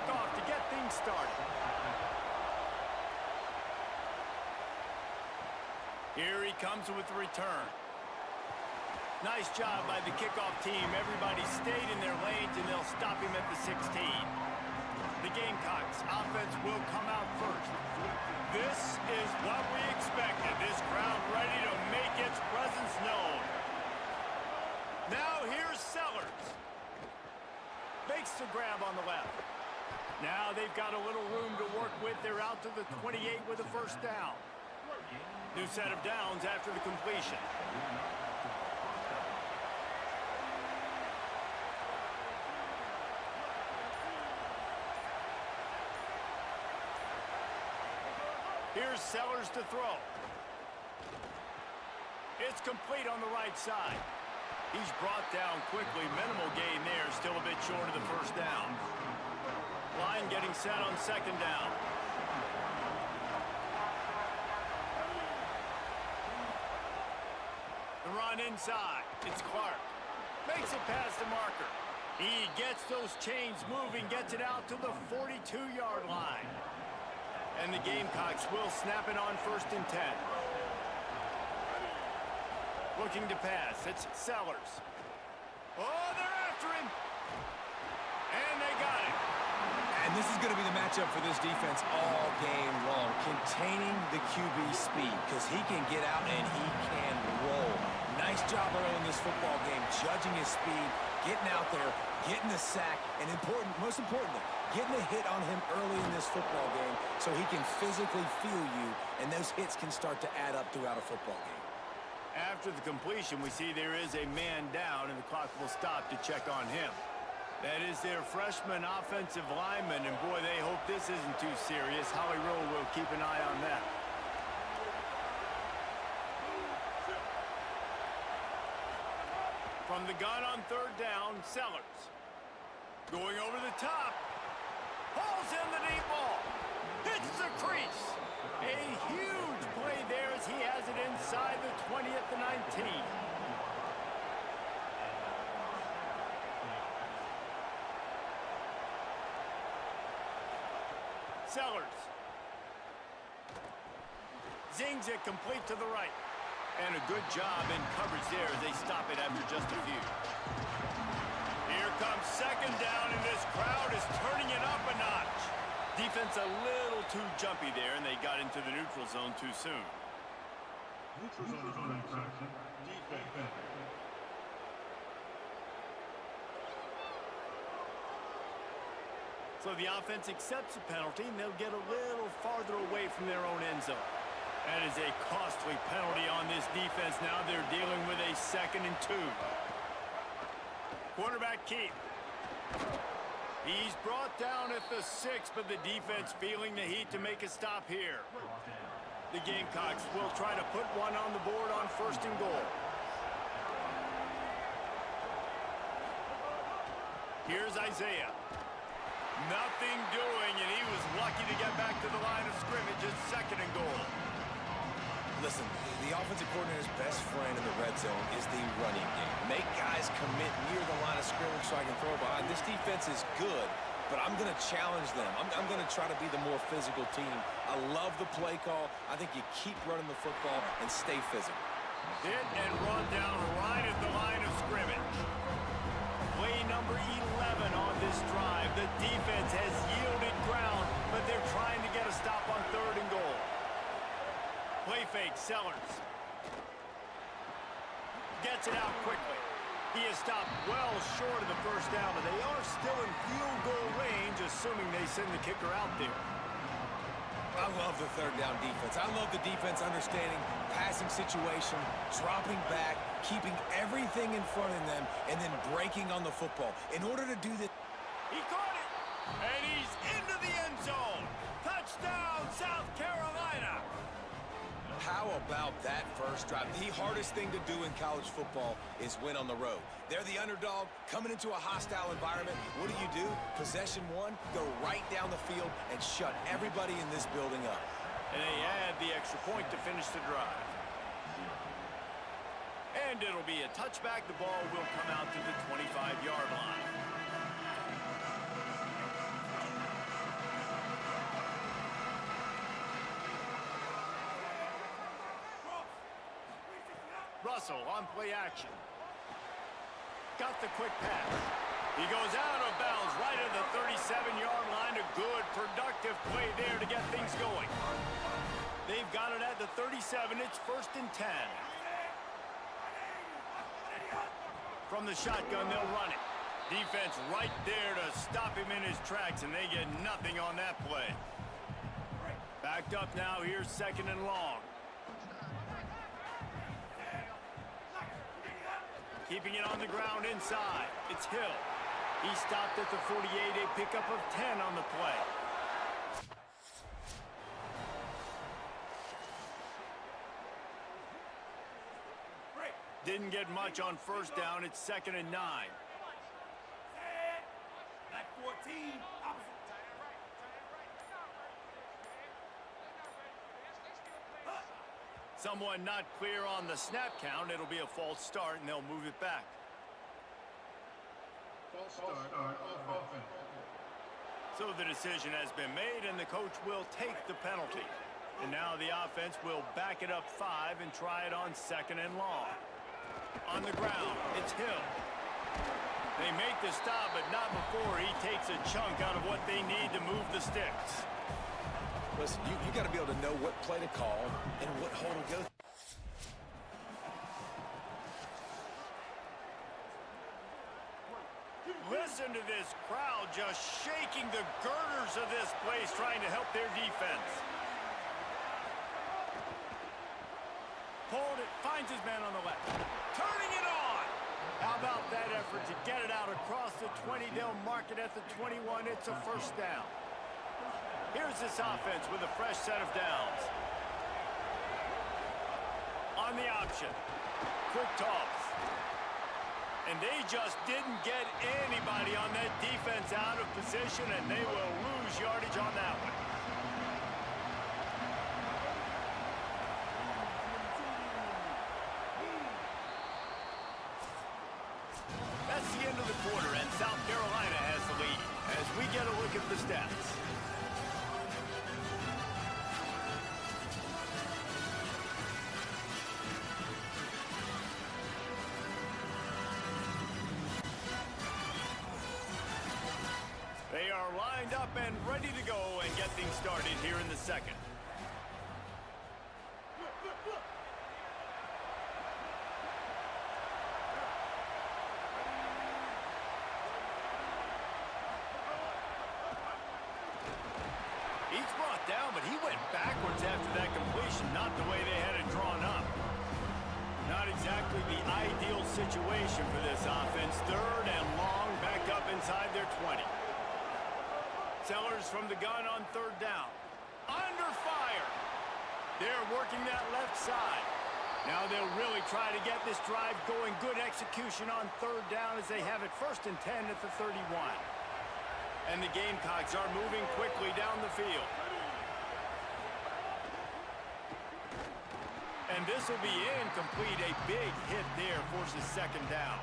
kickoff to get things started. Here he comes with the return. Nice job by the kickoff team. Everybody stayed in their lanes, and they'll stop him at the 16. The Gamecocks offense will come out first. This is what we expected. This crowd ready to make its presence known. Now here's Sellers. Makes the grab on the left. Now they've got a little room to work with. They're out to the 28 with a first down. New set of downs after the completion. Here's Sellers to throw. It's complete on the right side. He's brought down quickly. Minimal gain there. Still a bit short of the first down. Line getting set on second down. The run inside. It's Clark. Makes it past the marker. He gets those chains moving, gets it out to the 42-yard line. And the Gamecocks will snap it on 1st and 10. Looking to pass. It's Sellers. Oh, they're after him. And they got it. And this is going to be the matchup for this defense all game long. Containing the QB speed, because he can get out and he can roll. Nice job early in this football game, judging his speed, getting out there, getting the sack, and most importantly, getting a hit on him early in this football game so he can physically feel you, and those hits can start to add up throughout a football game. After the completion, we see there is a man down, and the clock will stop to check on him. That is their freshman offensive lineman, and boy, they hope this isn't too serious. Howie Rowe will keep an eye on that. From the gun on 3rd down, Sellers. Going over the top. Hauls in the deep ball. Hits the crease. A huge play there as he has it inside the 20 at the 19. Sellers. Zings it complete to the right. And a good job in coverage there as they stop it after just a few. Here comes 2nd down, and this crowd is turning it up a notch. Defense a little too jumpy there, and they got into the neutral zone too soon. Neutral zone infraction. Defense. So the offense accepts the penalty, and they'll get a little farther away from their own end zone. That is a costly penalty on this defense. Now they're dealing with a 2nd and 2. Quarterback keep. He's brought down at the 6, but the defense feeling the heat to make a stop here. The Gamecocks will try to put one on the board on 1st and goal. Here's Isaiah. Nothing doing, and he was lucky to get back to the line of scrimmage at 2nd and goal. Listen, the offensive coordinator's best friend in the red zone is the running game. Make guys commit near the line of scrimmage so I can throw behind. This defense is good, but I'm going to challenge them. I'm going to try to be the more physical team. I love the play call. I think you keep running the football and stay physical. Hit and run down right at the line of scrimmage. Play number 11 on this drive. The defense has yielded ground, but they're trying to get a stop on 3rd and goal. Play fake, Sellers. Gets it out quickly. He is stopped well short of the first down, but they are still in field goal range, assuming they send the kicker out there. I love the 3rd down defense. I love the defense understanding passing situation, dropping back, keeping everything in front of them, and then breaking on the football. In order to do this... He caught it, and he's into the end zone. Touchdown, South Carolina. How about that first drive? The hardest thing to do in college football is win on the road. They're the underdog, coming into a hostile environment. What do? Possession 1, go right down the field and shut everybody in this building up. And they add the extra point to finish the drive. And it'll be a touchback. The ball will come out to the 25-yard line. Russell on play action. Got the quick pass. He goes out of bounds right at the 37-yard line. A good, productive play there to get things going. They've got it at the 37. It's 1st and 10. From the shotgun, they'll run it. Defense right there to stop him in his tracks, and they get nothing on that play. Backed up now. Here's 2nd and long. Keeping it on the ground inside. It's Hill. He stopped at the 48, a pickup of 10 on the play. Didn't get much on 1st down. It's 2nd and 9. Back 14. Someone not clear on the snap count. It'll be a false start, and they'll move it back. False start on offense. So the decision has been made, and the coach will take the penalty. And now the offense will back it up 5 and try it on 2nd and long. On the ground, it's Hill. They make the stop, but not before he takes a chunk out of what they need to move the sticks. Listen, you got to be able to know what play to call and what hole to go. Listen to this crowd just shaking the girders of this place, trying to help their defense. Pulled it, finds his man on the left. Turning it on! How about that effort to get it out across the 20? They'll mark it at the 21. It's a 1st down. Here's this offense with a fresh set of downs. On the option. Quick toss. And they just didn't get anybody on that defense out of position, and they will lose yardage on that one. That's the end of the quarter, and South Carolina has the lead as we get a look at the stats. They are lined up and ready to go and get things started here in the 2nd. He's brought down, but he went backwards after that completion, not the way they had it drawn up. Not exactly the ideal situation for this offense. 3rd and long, back up inside their 20. Sellers from the gun on 3rd down. Under fire. They're working that left side. Now they'll really try to get this drive going. Good execution on 3rd down as they have it 1st and 10 at the 31. And the Gamecocks are moving quickly down the field. And this will be incomplete. A big hit there forces 2nd down.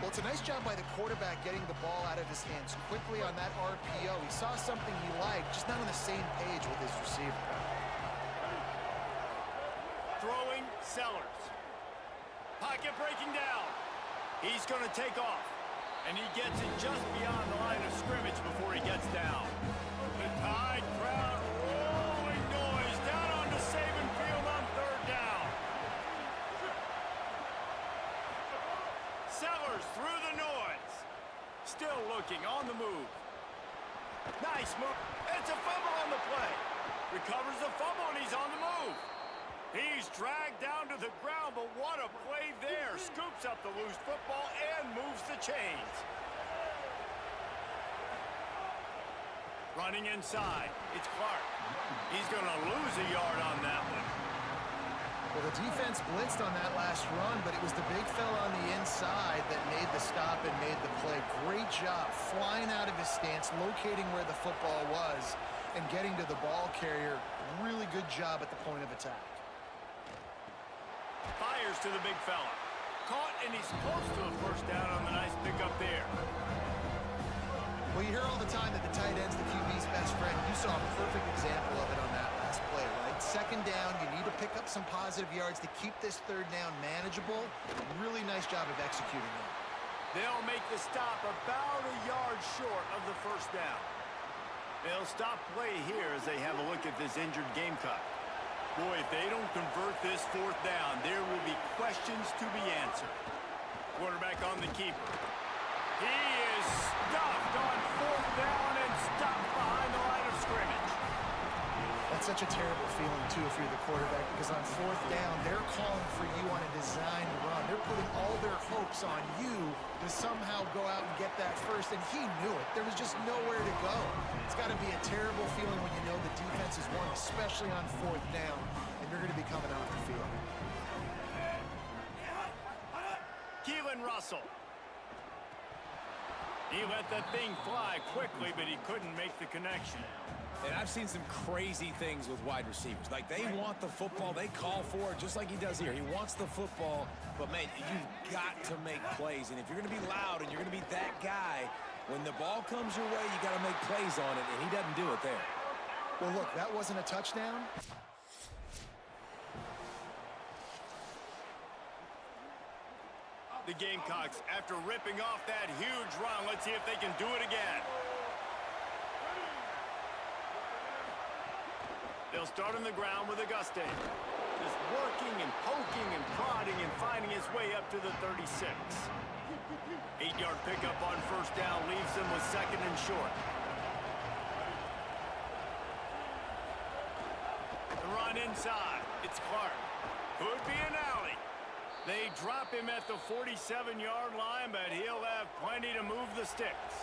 Well, it's a nice job by the quarterback getting the ball out of his hands quickly on that RPO. He saw something he liked, just not on the same page with his receiver. Throwing, Sellers. Pocket breaking down. He's going to take off. And he gets it just beyond the line of scrimmage before he gets down. The Tide crowd rolling noise down onto Saban Field on 3rd down. Sellers through the noise. Still looking on the move. Nice move. It's a fumble on the play. Recovers the fumble and he's on the move. He's dragged down to the ground, but what a play there. Scoops up the loose football and moves the chains. Running inside. It's Clark. He's going to lose a yard on that one. Well, the defense blitzed on that last run, but it was the big fella on the inside that made the stop and made the play. Great job flying out of his stance, locating where the football was, and getting to the ball carrier. Really good job at the point of attack. Fires to the big fella. Caught, and he's close to a 1st down on the nice pickup there. Well, you hear all the time that the tight end's the QB's best friend. You saw a perfect example of it on that last play, right? 2nd down, you need to pick up some positive yards to keep this third down manageable. Really nice job of executing that. They'll make the stop about a yard short of the first down. They'll stop play here as they have a look at this injured Gamecock. Boy, if they don't convert this fourth down, there will be questions to be answered. Quarterback on the keeper. He is stuffed on fourth down and stopped behind the line of scrimmage. That's such a terrible feeling, too, if you're the quarterback, because on fourth down, they're calling for you on a design run. They're putting all their hopes on you to somehow go out and get that first, and he knew it. There was just nowhere to go. It's got to be a terrible feeling when you know the defense is won, especially on fourth down, and you're going to be coming off the field. Keelan Russell. He let that thing fly quickly, but he couldn't make the connection. And I've seen some crazy things with wide receivers. Like, they want the football, they call for it, just like he does here. He wants the football, but, man, you've got to make plays. And if you're going to be loud and you're going to be that guy, when the ball comes your way, you got to make plays on it, and he doesn't do it there. Well, look, that wasn't a touchdown. The Gamecocks, after ripping off that huge run, let's see if they can do it again. They'll start on the ground with Auguste. Just working and poking and prodding and finding his way up to the 36. 8-yard pickup on first down leaves them with second and short. The run inside. It's Clark. Could be an alley. They drop him at the 47-yard line, but he'll have plenty to move the sticks.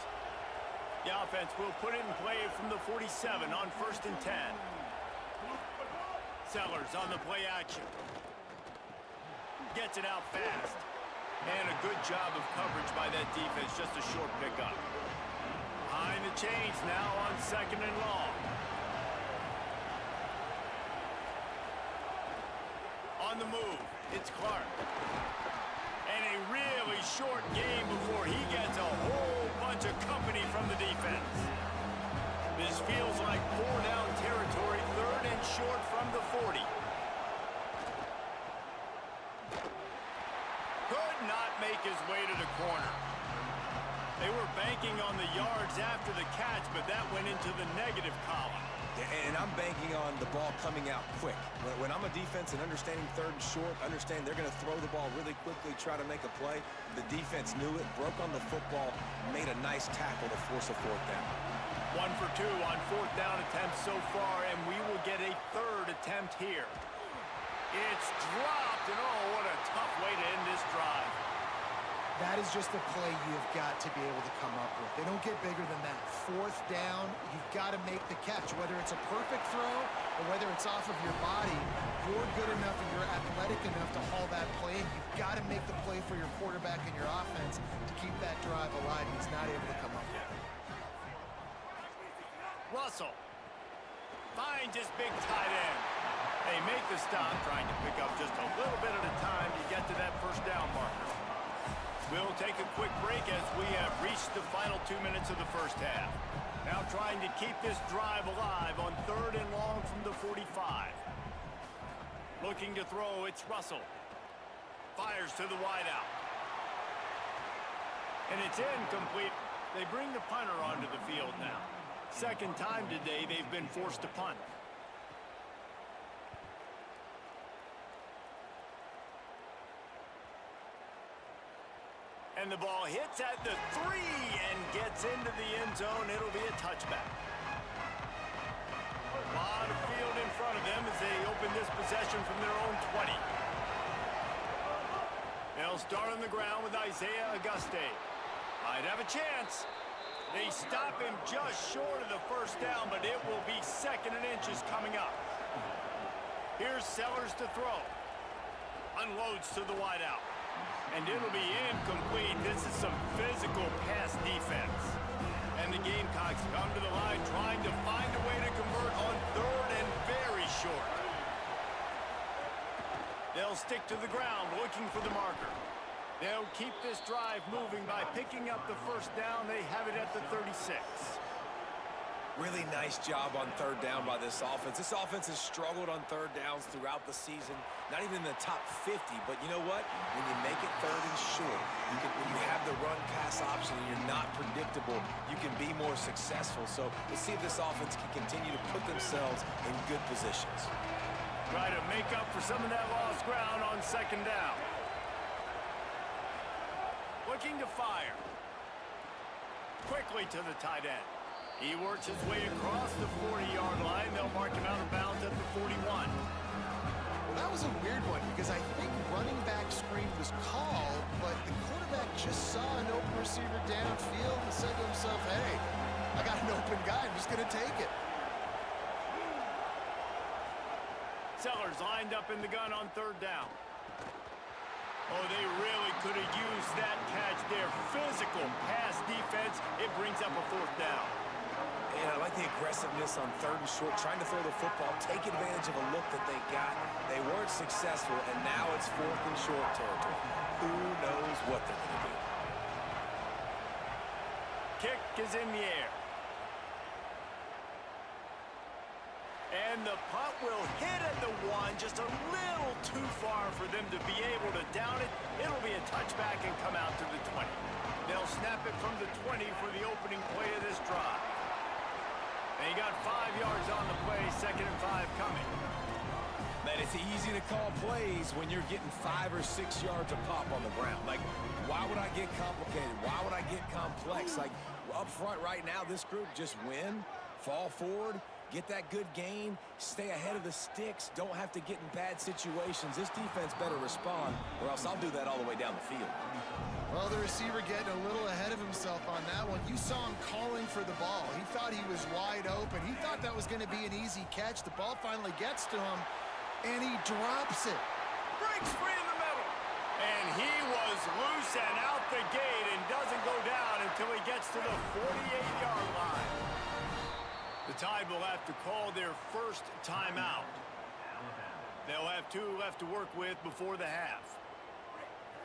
The offense will put it in play from the 47 on first and 10. Sellers on the play action. Gets it out fast. And a good job of coverage by that defense, just a short pickup. Behind the chains now on second and long. On the move, it's Clark. And a really short game before he gets a whole bunch of company from the defense. This feels like four-down territory, third and short from the 40. Could not make his way to the corner. They were banking on the yards after the catch, but that went into the negative column. And I'm banking on the ball coming out quick. When I'm a defense and understanding third and short, understand they're going to throw the ball really quickly, try to make a play. The defense knew it, broke on the football, made a nice tackle to force a fourth down. 1 for 2 on fourth down attempts so far, and we will get a third attempt here. It's dropped, and oh, what a tough way to end this drive. That is just a play you've got to be able to come up with. They don't get bigger than that. Fourth down, you've got to make the catch. Whether it's a perfect throw or whether it's off of your body, you're good enough and you're athletic enough to haul that play. And you've got to make the play for your quarterback and your offense to keep that drive alive. He's not able to come up with it. Russell finds his big tight end. They make the stop, trying to pick up just a little bit at a time to get to that first down marker. We'll take a quick break as we have reached the final 2 minutes of the first half. Now trying to keep this drive alive on third and long from the 45. Looking to throw, it's Russell. Fires to the wideout. And it's incomplete. They bring the punter onto the field now. Second time today they've been forced to punt. And the ball hits at the 3 and gets into the end zone. It'll be a touchback. A lot of field in front of them as they open this possession from their own 20. They'll start on the ground with Isaiah Auguste. Might have a chance. They stop him just short of the first down, but it will be second and inches coming up. Here's Sellers to throw. Unloads to the wideout. And it'll be incomplete. This is some physical pass defense. And the Gamecocks come to the line trying to find a way to convert on third and very short. They'll stick to the ground looking for the marker. They'll keep this drive moving by picking up the first down. They have it at the 36. Really nice job on third down by this offense. This offense has struggled on third downs throughout the season. Not even in the top 50, but you know what? When you make it third and short, when you have the run-pass option and you're not predictable, you can be more successful. So let's see if this offense can continue to put themselves in good positions. Try to make up for some of that lost ground on second down. Looking to fire. Quickly to the tight end. He works his way across the 40-yard line. They'll mark him out of bounds at the 41. Well, that was a weird one because I think running back screen was called, but the quarterback just saw an open receiver downfield and said to himself, hey, I got an open guy. I'm just going to take it. Sellers lined up in the gun on third down. Oh, they really could have used that catch there. Physical pass defense. It brings up a fourth down. And I like the aggressiveness on third and short, trying to throw the football, take advantage of a look that they got. They weren't successful, and now it's fourth and short territory. Who knows what they're going to do? Kick is in the air. And the punt will hit at the one, just a little too far for them to be able to down it. It'll be a touchback and come out to the 20. They'll snap it from the 20 for the opening play of this drive. And he got 5 yards on the play, 2nd and 5 coming. Man, it's easy to call plays when you're getting 5 or 6 yards a pop on the ground. Like, why would I get complicated? Why would I get complex? Like, up front right now, this group just win, fall forward, get that good gain, stay ahead of the sticks, don't have to get in bad situations. This defense better respond, or else I'll do that all the way down the field. Well, the receiver getting a little ahead of himself on that one. You saw him calling for the ball. He thought he was wide open. He thought that was going to be an easy catch. The ball finally gets to him, and he drops it. Breaks free in the middle. And he was loose and out the gate and doesn't go down until he gets to the 48-yard line. The Tide will have to call their first timeout. They'll have 2 left to work with before the half.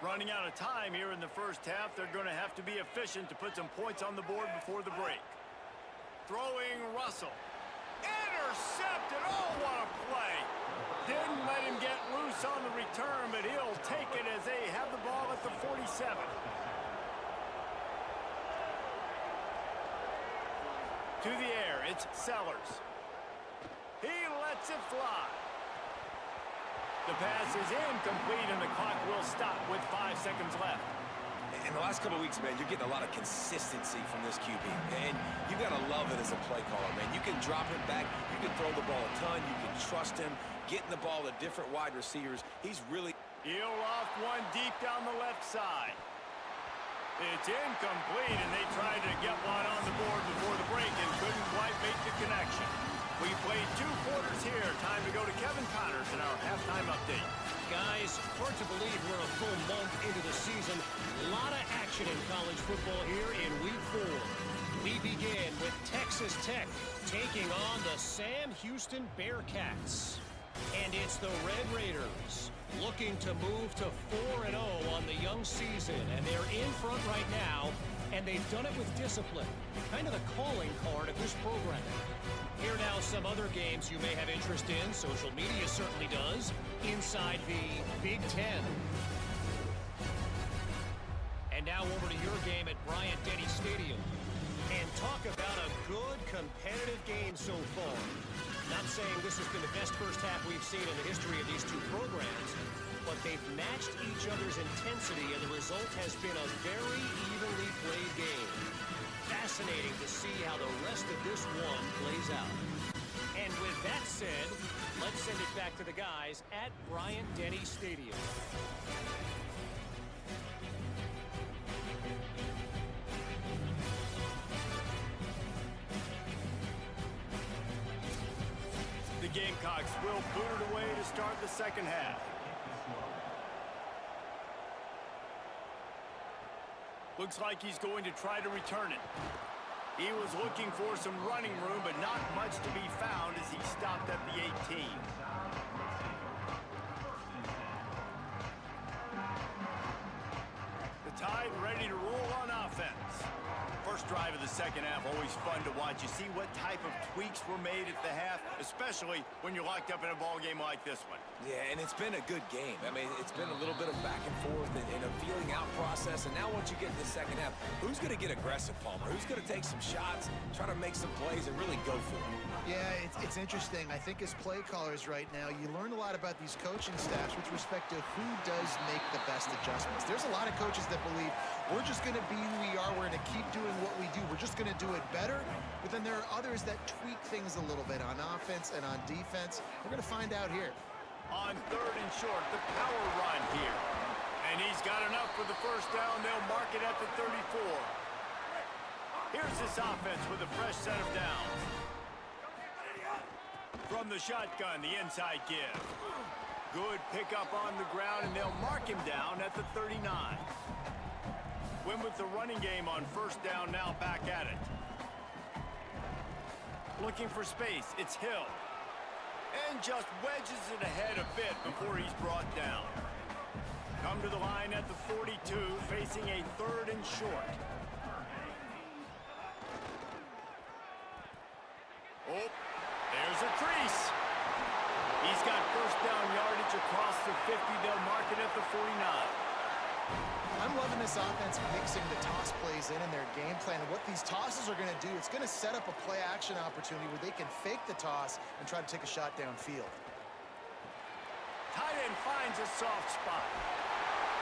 Running out of time here in the first half, they're going to have to be efficient to put some points on the board before the break. Throwing Russell. Intercepted. Oh, what a play. Didn't let him get loose on the return, but he'll take it as they have the ball at the 47. To the air, it's Sellers. He lets it fly. The pass is incomplete, and the clock will stop with 5 seconds left. In the last couple of weeks, man, you're getting a lot of consistency from this QB. And you got to love it as a play caller, man. You can drop it back. You can throw the ball a ton. You can trust him, getting the ball to different wide receivers. He's really... He'll off one deep down the left side. It's incomplete, and they tried to get one on the board before the break and couldn't quite make the connection. We played 2 quarters here. Time to go to Kevin Connors in our halftime update. Guys, hard to believe we're a full month into the season. A lot of action in college football here in Week 4. We begin with Texas Tech taking on the Sam Houston Bearcats. And it's the Red Raiders looking to move to 4-0 on the young season. And they're in front right now, and they've done it with discipline. Kind of the calling card of this program. Here now some other games you may have interest in. Social media certainly does. Inside the Big Ten. And now over to your game at Bryant-Denny Stadium. And talk about a good competitive game so far. Not saying this has been the best first half we've seen in the history of these 2 programs, but they've matched each other's intensity, and the result has been a very evenly played game. Fascinating to see how the rest of this one plays out. And with that said, let's send it back to the guys at Bryant-Denny Stadium. The Gamecocks will boot it away to start the second half. Looks like he's going to try to return it. He was looking for some running room, but not much to be found as he stopped at the 18. The Tide ready to roll on offense. First drive of the second half, always fun to watch. You see what type of tweaks were made at the half, especially when you're locked up in a ball game like this one. Yeah, and it's been a good game. I mean, it's been a little bit of back and forth and a feeling out process. And now once you get to the second half, who's going to get aggressive, Palmer? Who's going to take some shots, try to make some plays, and really go for it? Yeah, it's interesting. I think as play callers right now, you learn a lot about these coaching staffs with respect to who does make the best adjustments. There's a lot of coaches that believe we're just going to be who we are. We're going to keep doing what we do. We're just going to do it better. But then there are others that tweak things a little bit on offense and on defense. We're going to find out here. On third and short, the power run here. And he's got enough for the first down. They'll mark it at the 34. Here's this offense with a fresh set of downs. From the shotgun, the inside give. Good pickup on the ground, and they'll mark him down at the 39. Win with the running game on first down, now back at it. Looking for space, it's Hill. And just wedges it ahead a bit before he's brought down. Come to the line at the 42, facing a third and short. Oh, there's a crease. He's got first down yardage across the 50. They'll mark it at the 49. I'm loving this offense mixing the toss plays in their game plan. And what these tosses are going to do, it's going to set up a play-action opportunity where they can fake the toss and try to take a shot downfield. Tight end finds a soft spot.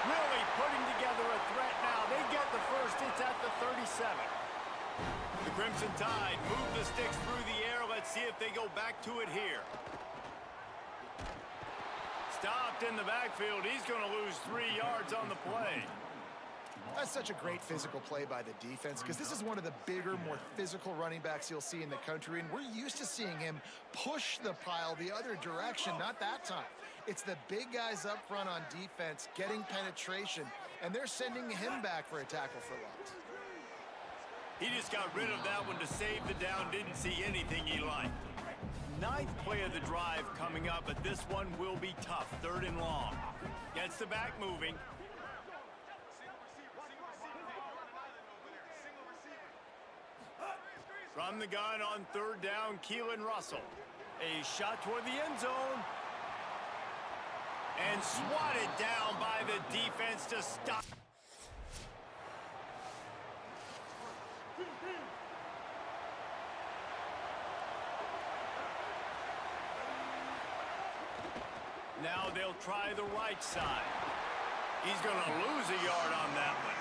Really putting together a threat now. They get the first. It's at the 37. The Crimson Tide move the sticks through the air. Let's see if they go back to it here. Stopped in the backfield. He's going to lose 3 yards on the play. That's such a great physical play by the defense because this is one of the bigger, more physical running backs you'll see in the country, and we're used to seeing him push the pile the other direction. Not that time. It's the big guys up front on defense getting penetration, and they're sending him back for a tackle for loss. He just got rid of that one to save the down. Didn't see anything he liked. 9th play of the drive coming up, but this one will be tough. 3rd and long. Gets the back moving. From the gun on 3rd down, Keelan Russell. A shot toward the end zone. And swatted down by the defense to stop. Now they'll try the right side. He's going to lose a yard on that one.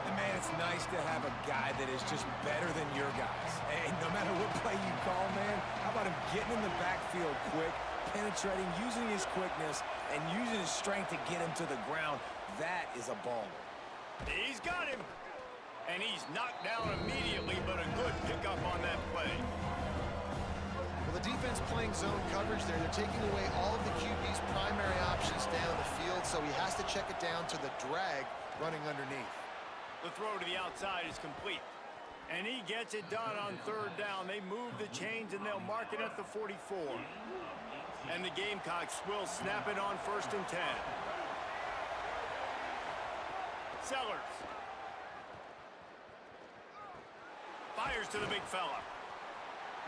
And man, it's nice to have a guy that is just better than your guys. And no matter what play you call, man, how about him getting in the backfield quick, penetrating, using his quickness, and using his strength to get him to the ground? That is a baller. He's got him. And he's knocked down immediately, but a good pickup on that play. Well, the defense playing zone coverage there. They're taking away all of the QB's primary options down the field, so he has to check it down to the drag running underneath. The throw to the outside is complete. And he gets it done on 3rd down. They move the chains, and they'll mark it at the 44. And the Gamecocks will snap it on 1st and 10. Sellers. Fires to the big fella.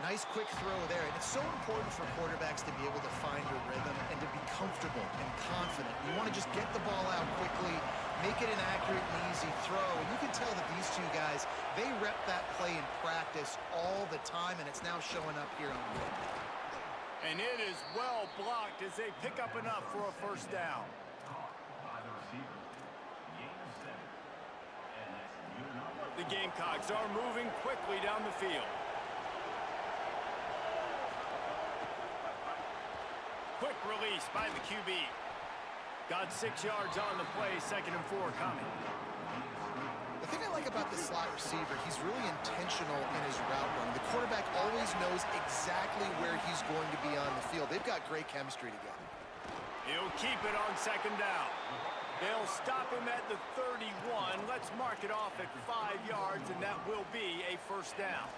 Nice quick throw there, and it's so important for quarterbacks to be able to find a rhythm and to be comfortable and confident. You want to just get the ball out quickly, make it an accurate and easy throw, and you can tell that these two guys, they rep that play in practice all the time, and it's now showing up here on the field. And it is well blocked as they pick up enough for a first down. The Gamecocks are moving quickly down the field. Quick release by the QB. Got 6 yards on the play, 2nd and 4 coming. The thing I like about the slot receiver, he's really intentional in his route run. The quarterback always knows exactly where he's going to be on the field. They've got great chemistry together. He'll keep it on 2nd down. They'll stop him at the 31. Let's mark it off at 5 yards, and that will be a first down.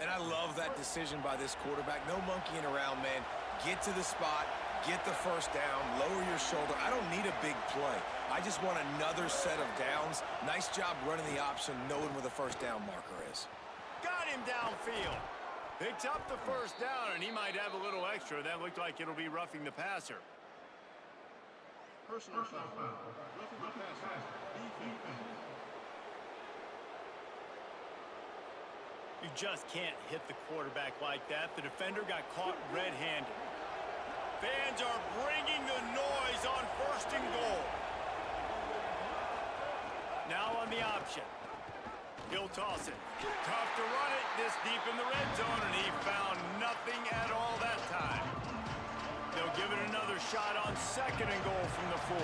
And I love that decision by this quarterback. No monkeying around, man. Get to the spot, Get the first down, lower your shoulder. I don't need a big play. I just want another set of downs. Nice job running the option, knowing where the first down marker is. Got him downfield. Picks up the first down, and he might have a little extra. That looked like it'll be roughing the passer. Personal foul. Roughing the passer. Defense. You just can't hit the quarterback like that. The defender got caught red-handed. Fans are bringing the noise on 1st and goal. Now on the option. He'll toss it. Tough to run it this deep in the red zone, and he found nothing at all that time. They'll give it another shot on 2nd and goal from the 4.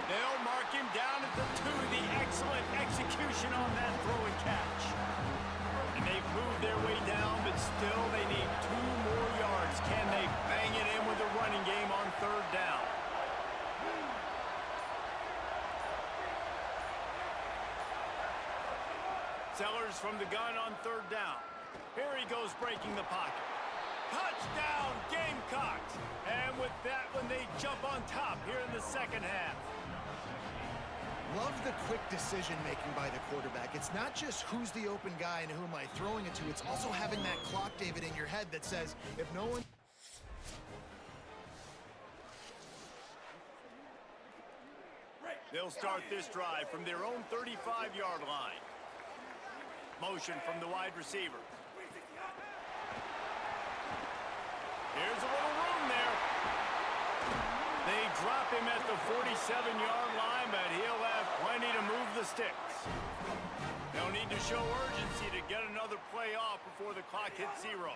They'll mark him down at the 2. The excellent execution on that throw and catch. And they've moved their way down, but still they need 2 more yards. Can they bang it in with a running game on 3rd down? Sellers from the gun on 3rd down. Here he goes breaking the pocket. Touchdown, Gamecocks! And with that one, they jump on top here in the 2nd half. Love the quick decision-making by the quarterback. It's not just who's the open guy and who am I throwing it to. It's also having that clock, David, in your head that says, if no one... They'll start this drive from their own 35-yard line. Motion from the wide receiver. Here's a little room there. They drop him at the 47-yard line, but he'll have plenty to move the sticks. They'll need to show urgency to get another play off before the clock hits 0.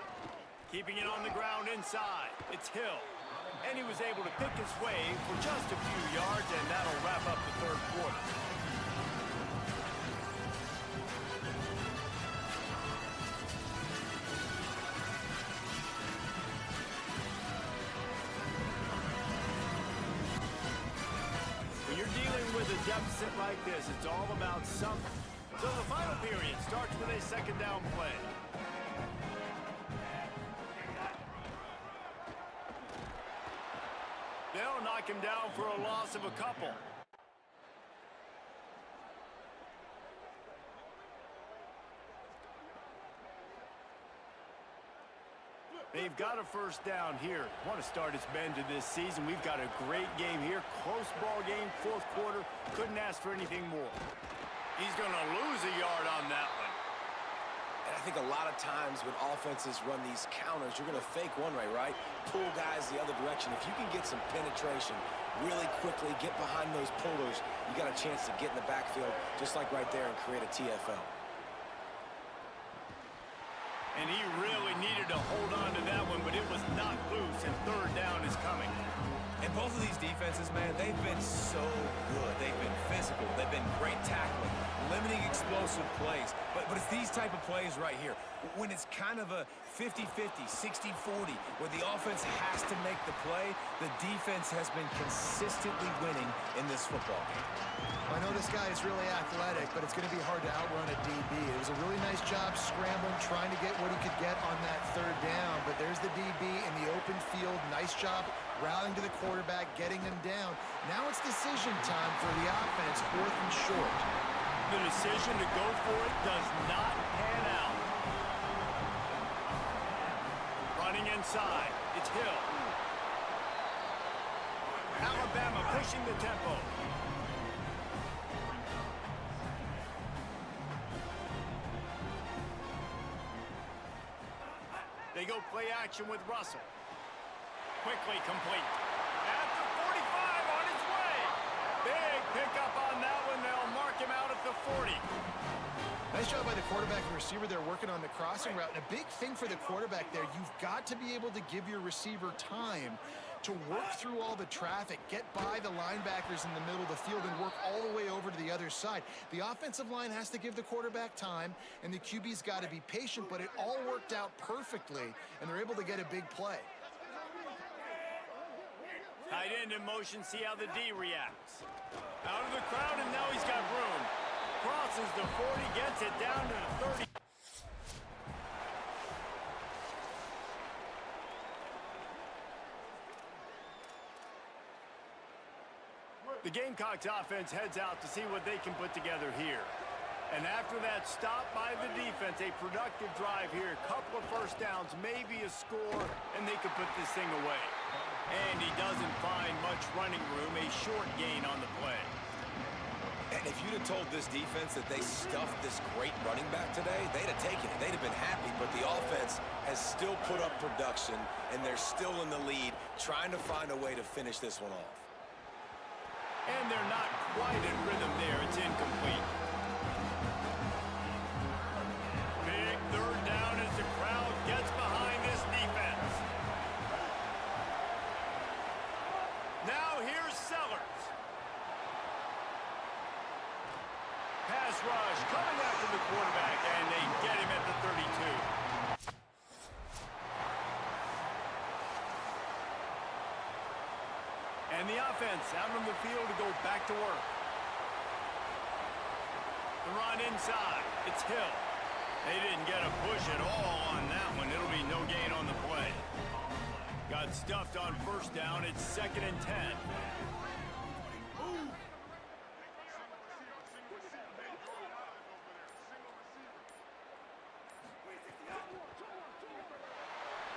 Keeping it on the ground inside. It's Hill. And he was able to pick his way for just a few yards, and that'll wrap up the 3rd quarter. When you're dealing with a deficit like this, it's all about something. So the final period starts with a 2nd down play. They'll knock him down for a loss of a couple. They've got a first down here. Want to start his bend to this season. We've got a great game here. Close ball game, 4th quarter. Couldn't ask for anything more. He's going to lose a yard on that one. And I think a lot of times when offenses run these counters, you're going to fake one way, right? Pull guys the other direction. If you can get some penetration really quickly, get behind those pullers, you got a chance to get in the backfield just like right there and create a TFL. And he really needed to hold on to that one, but it was not loose, and 3rd down is coming. And both of these defenses, man, they've been so good. They've been physical. They've been great tackling, limiting explosive plays. But it's these type of plays right here. When it's kind of a 50-50, 60-40, where the offense has to make the play, the defense has been consistently winning in this football game. I know this guy is really athletic, but it's going to be hard to outrun a DB. It was a really nice job scrambling, trying to get what he could get on that 3rd down. But there's the DB in the open field. Nice job rallying to the quarterback, getting him down. Now it's decision time for the offense, 4th and short. The decision to go for it does not pan out. Running inside. It's Hill. Alabama pushing the tempo. They go play action with Russell. Quickly complete. At the 45 on his way. Big pickup on that one. They'll mark him out at the 40. Nice job by the quarterback and receiver there working on the crossing route. And a big thing for the quarterback there, you've got to be able to give your receiver time to work through all the traffic, get by the linebackers in the middle of the field, and work all the way over to the other side. The offensive line has to give the quarterback time, and the QB's got to be patient, but it all worked out perfectly, and they're able to get a big play. Tight end in motion, see how the D reacts. Out of the crowd, and now he's got room. Cross crosses the 40, gets it down to the 30. The Gamecocks offense heads out to see what they can put together here. And after that stop by the defense, a productive drive here, a couple of first downs, maybe a score, and they could put this thing away. And he doesn't find much running room, a short gain on the play. And if you'd have told this defense that they stuffed this great running back today, they'd have taken it. They'd have been happy, but the offense has still put up production, and they're still in the lead, trying to find a way to finish this one off. And they're not quite in rhythm there. It's incomplete. Big third down as the crowd gets behind this defense. Now here's Sellers. Pass rush coming after the quarterback, and they get him at the 32. And the offense out on the field to go back to work. The run inside. It's Hill. They didn't get a push at all on that one. It'll be no gain on the play. Got stuffed on first down. It's 2nd and 10.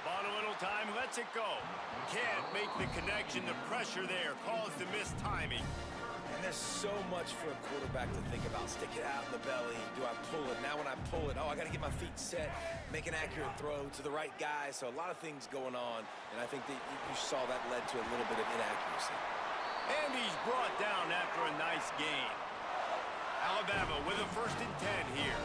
Bought a little time, lets it go. Can't make the connection. The pressure there caused the missed timing. And there's so much for a quarterback to think about. Stick it out in the belly. Do I pull it? Now when I pull it, I got to get my feet set, make an accurate throw to the right guy. So a lot of things going on, and I think that you saw that led to a little bit of inaccuracy. And he's brought down after a nice gain. Alabama with a 1st and 10 here.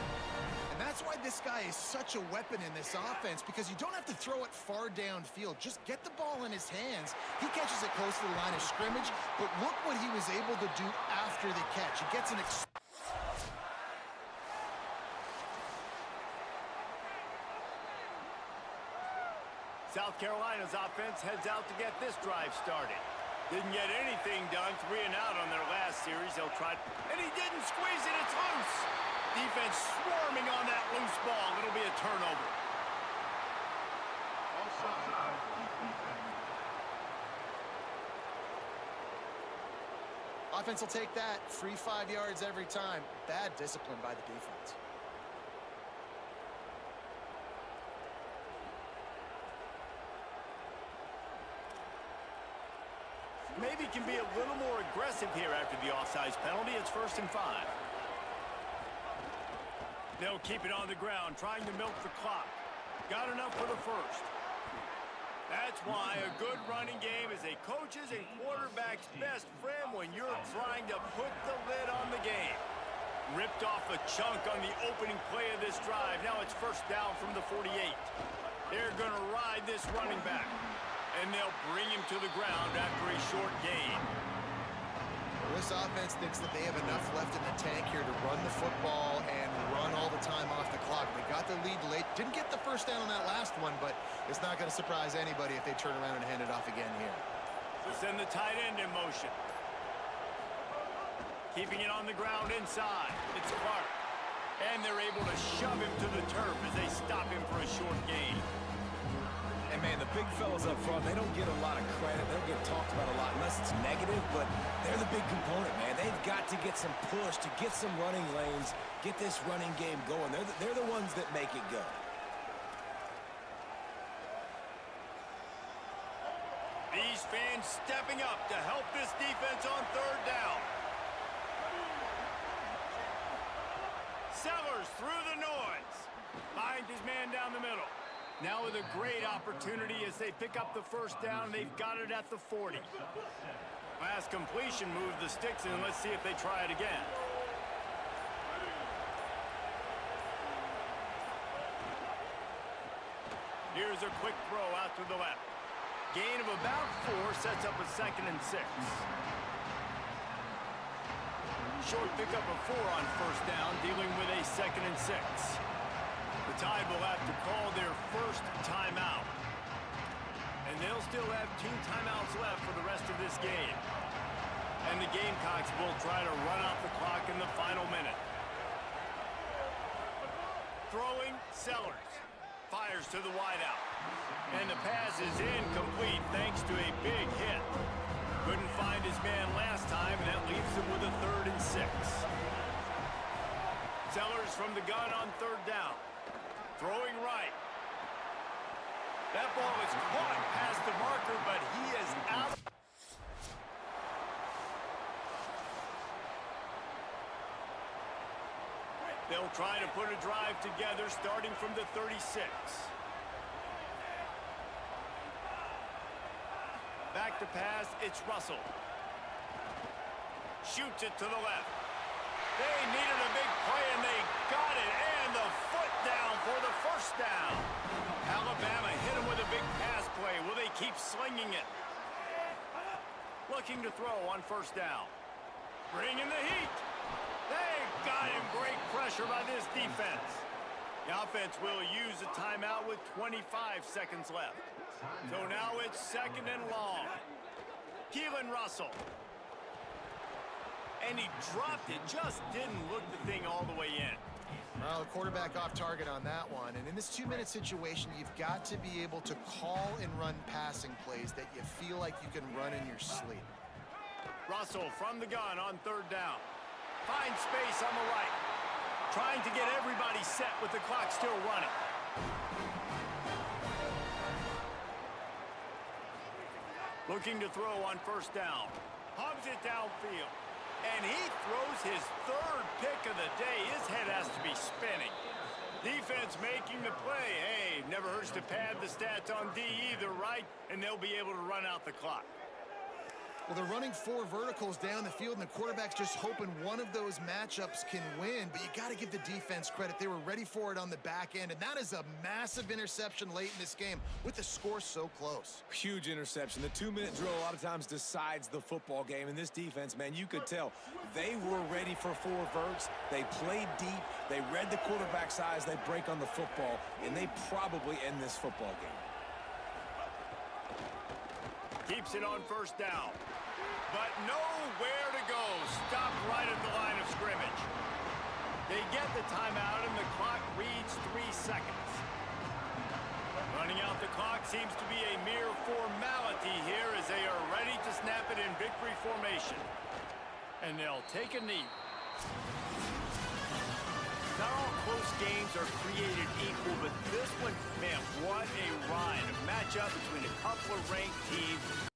And that's why this guy is such a weapon in this offense, because you don't have to throw it far downfield. Just get the ball in his hands. He catches it close to the line of scrimmage, but look what he was able to do after the catch. He gets an South Carolina's offense heads out to get this drive started. Didn't get anything done, 3 and out on their last series. They'll try, and he didn't squeeze it, it's loose. Defense swarming on that loose ball. It'll be a turnover. offense will take that. Free 5 yards every time. Bad discipline by the defense. Maybe can be a little more aggressive here after the offsides penalty. It's 1st and 5. They'll keep it on the ground, trying to milk the clock. Got enough for the first. That's why a good running game is a coach's and quarterback's best friend when you're trying to put the lid on the game. Ripped off a chunk on the opening play of this drive. Now it's 1st down from the 48. They're going to ride this running back, and they'll bring him to the ground after a short gain. Well, this offense thinks that they have enough left in the tank here to run the football and run all the time off the clock. They got the lead late. Didn't get the 1st down on that last one, but it's not going to surprise anybody if they turn around and hand it off again here. So send the tight end in motion. Keeping it on the ground inside. It's Clark. And they're able to shove him to the turf as they stop him for a short gain. And, man, the big fellas up front, they don't get a lot of credit. They don't get talked about a lot unless it's negative, but they're the big component, man. They've got to get some push, to get some running lanes, get this running game going. They're the ones that make it go. These fans stepping up to help this defense on 3rd down. Sellers through the noise. Finds his man down the middle. Now with a great opportunity as they pick up the 1st down. They've got it at the 40. Last completion moved the sticks in. Let's see if they try it again. Here's a quick throw out to the left. Gain of about 4 sets up a 2nd and 6. Short pickup of 4 on 1st down, dealing with a 2nd and 6. The Tide will have to call their 1st timeout. And they'll still have 2 timeouts left for the rest of this game. And the Gamecocks will try to run out the clock in the final minute. Throwing, Sellers. Fires to the wideout. And the pass is incomplete thanks to a big hit. Couldn't find his man last time, and that leaves him with a 3rd and 6. Sellers from the gun on 3rd down. Throwing right. That ball is caught past the marker, but he is out. They'll try to put a drive together starting from the 36. Back to pass, it's Russell. Shoots it to the left. They needed a big play, and they got it. And the foot down for the 1st down. Alabama hit him with a big pass play. Will they keep slinging it? Looking to throw on 1st down. Bringing the heat. They got him. Great pressure by this defense. The offense will use a timeout with 25 seconds left. So now it's 2nd and long. Keelan Russell. And he dropped it. Just didn't look the thing all the way in. Well, the quarterback off target on that one. And in this 2-minute situation, you've got to be able to call and run passing plays that you feel like you can run in your sleep. Russell from the gun on 3rd down. Finds space on the right. Trying to get everybody set with the clock still running. Looking to throw on 1st down. Hubs it downfield. And he throws his 3rd pick of the day. His head has to be spinning. Defense making the play. Hey, never hurts to pad the stats on D either, right? And they'll be able to run out the clock. Well, they're running 4 verticals down the field, and the quarterback's just hoping one of those matchups can win. But you got to give the defense credit. They were ready for it on the back end, and that is a massive interception late in this game with the score so close. Huge interception. The 2-minute drill a lot of times decides the football game. And this defense, man, you could tell they were ready for 4 verts. They played deep. They read the quarterback's eyes. They break on the football, and they probably end this football game. Keeps it on 1st down. But nowhere to go. Stopped right at the line of scrimmage. They get the timeout, and the clock reads 3 seconds. Running out the clock seems to be a mere formality here as they are ready to snap it in victory formation. And they'll take a knee. Not all close games are created equal, but this one, man, what a ride. A matchup between a couple of ranked teams.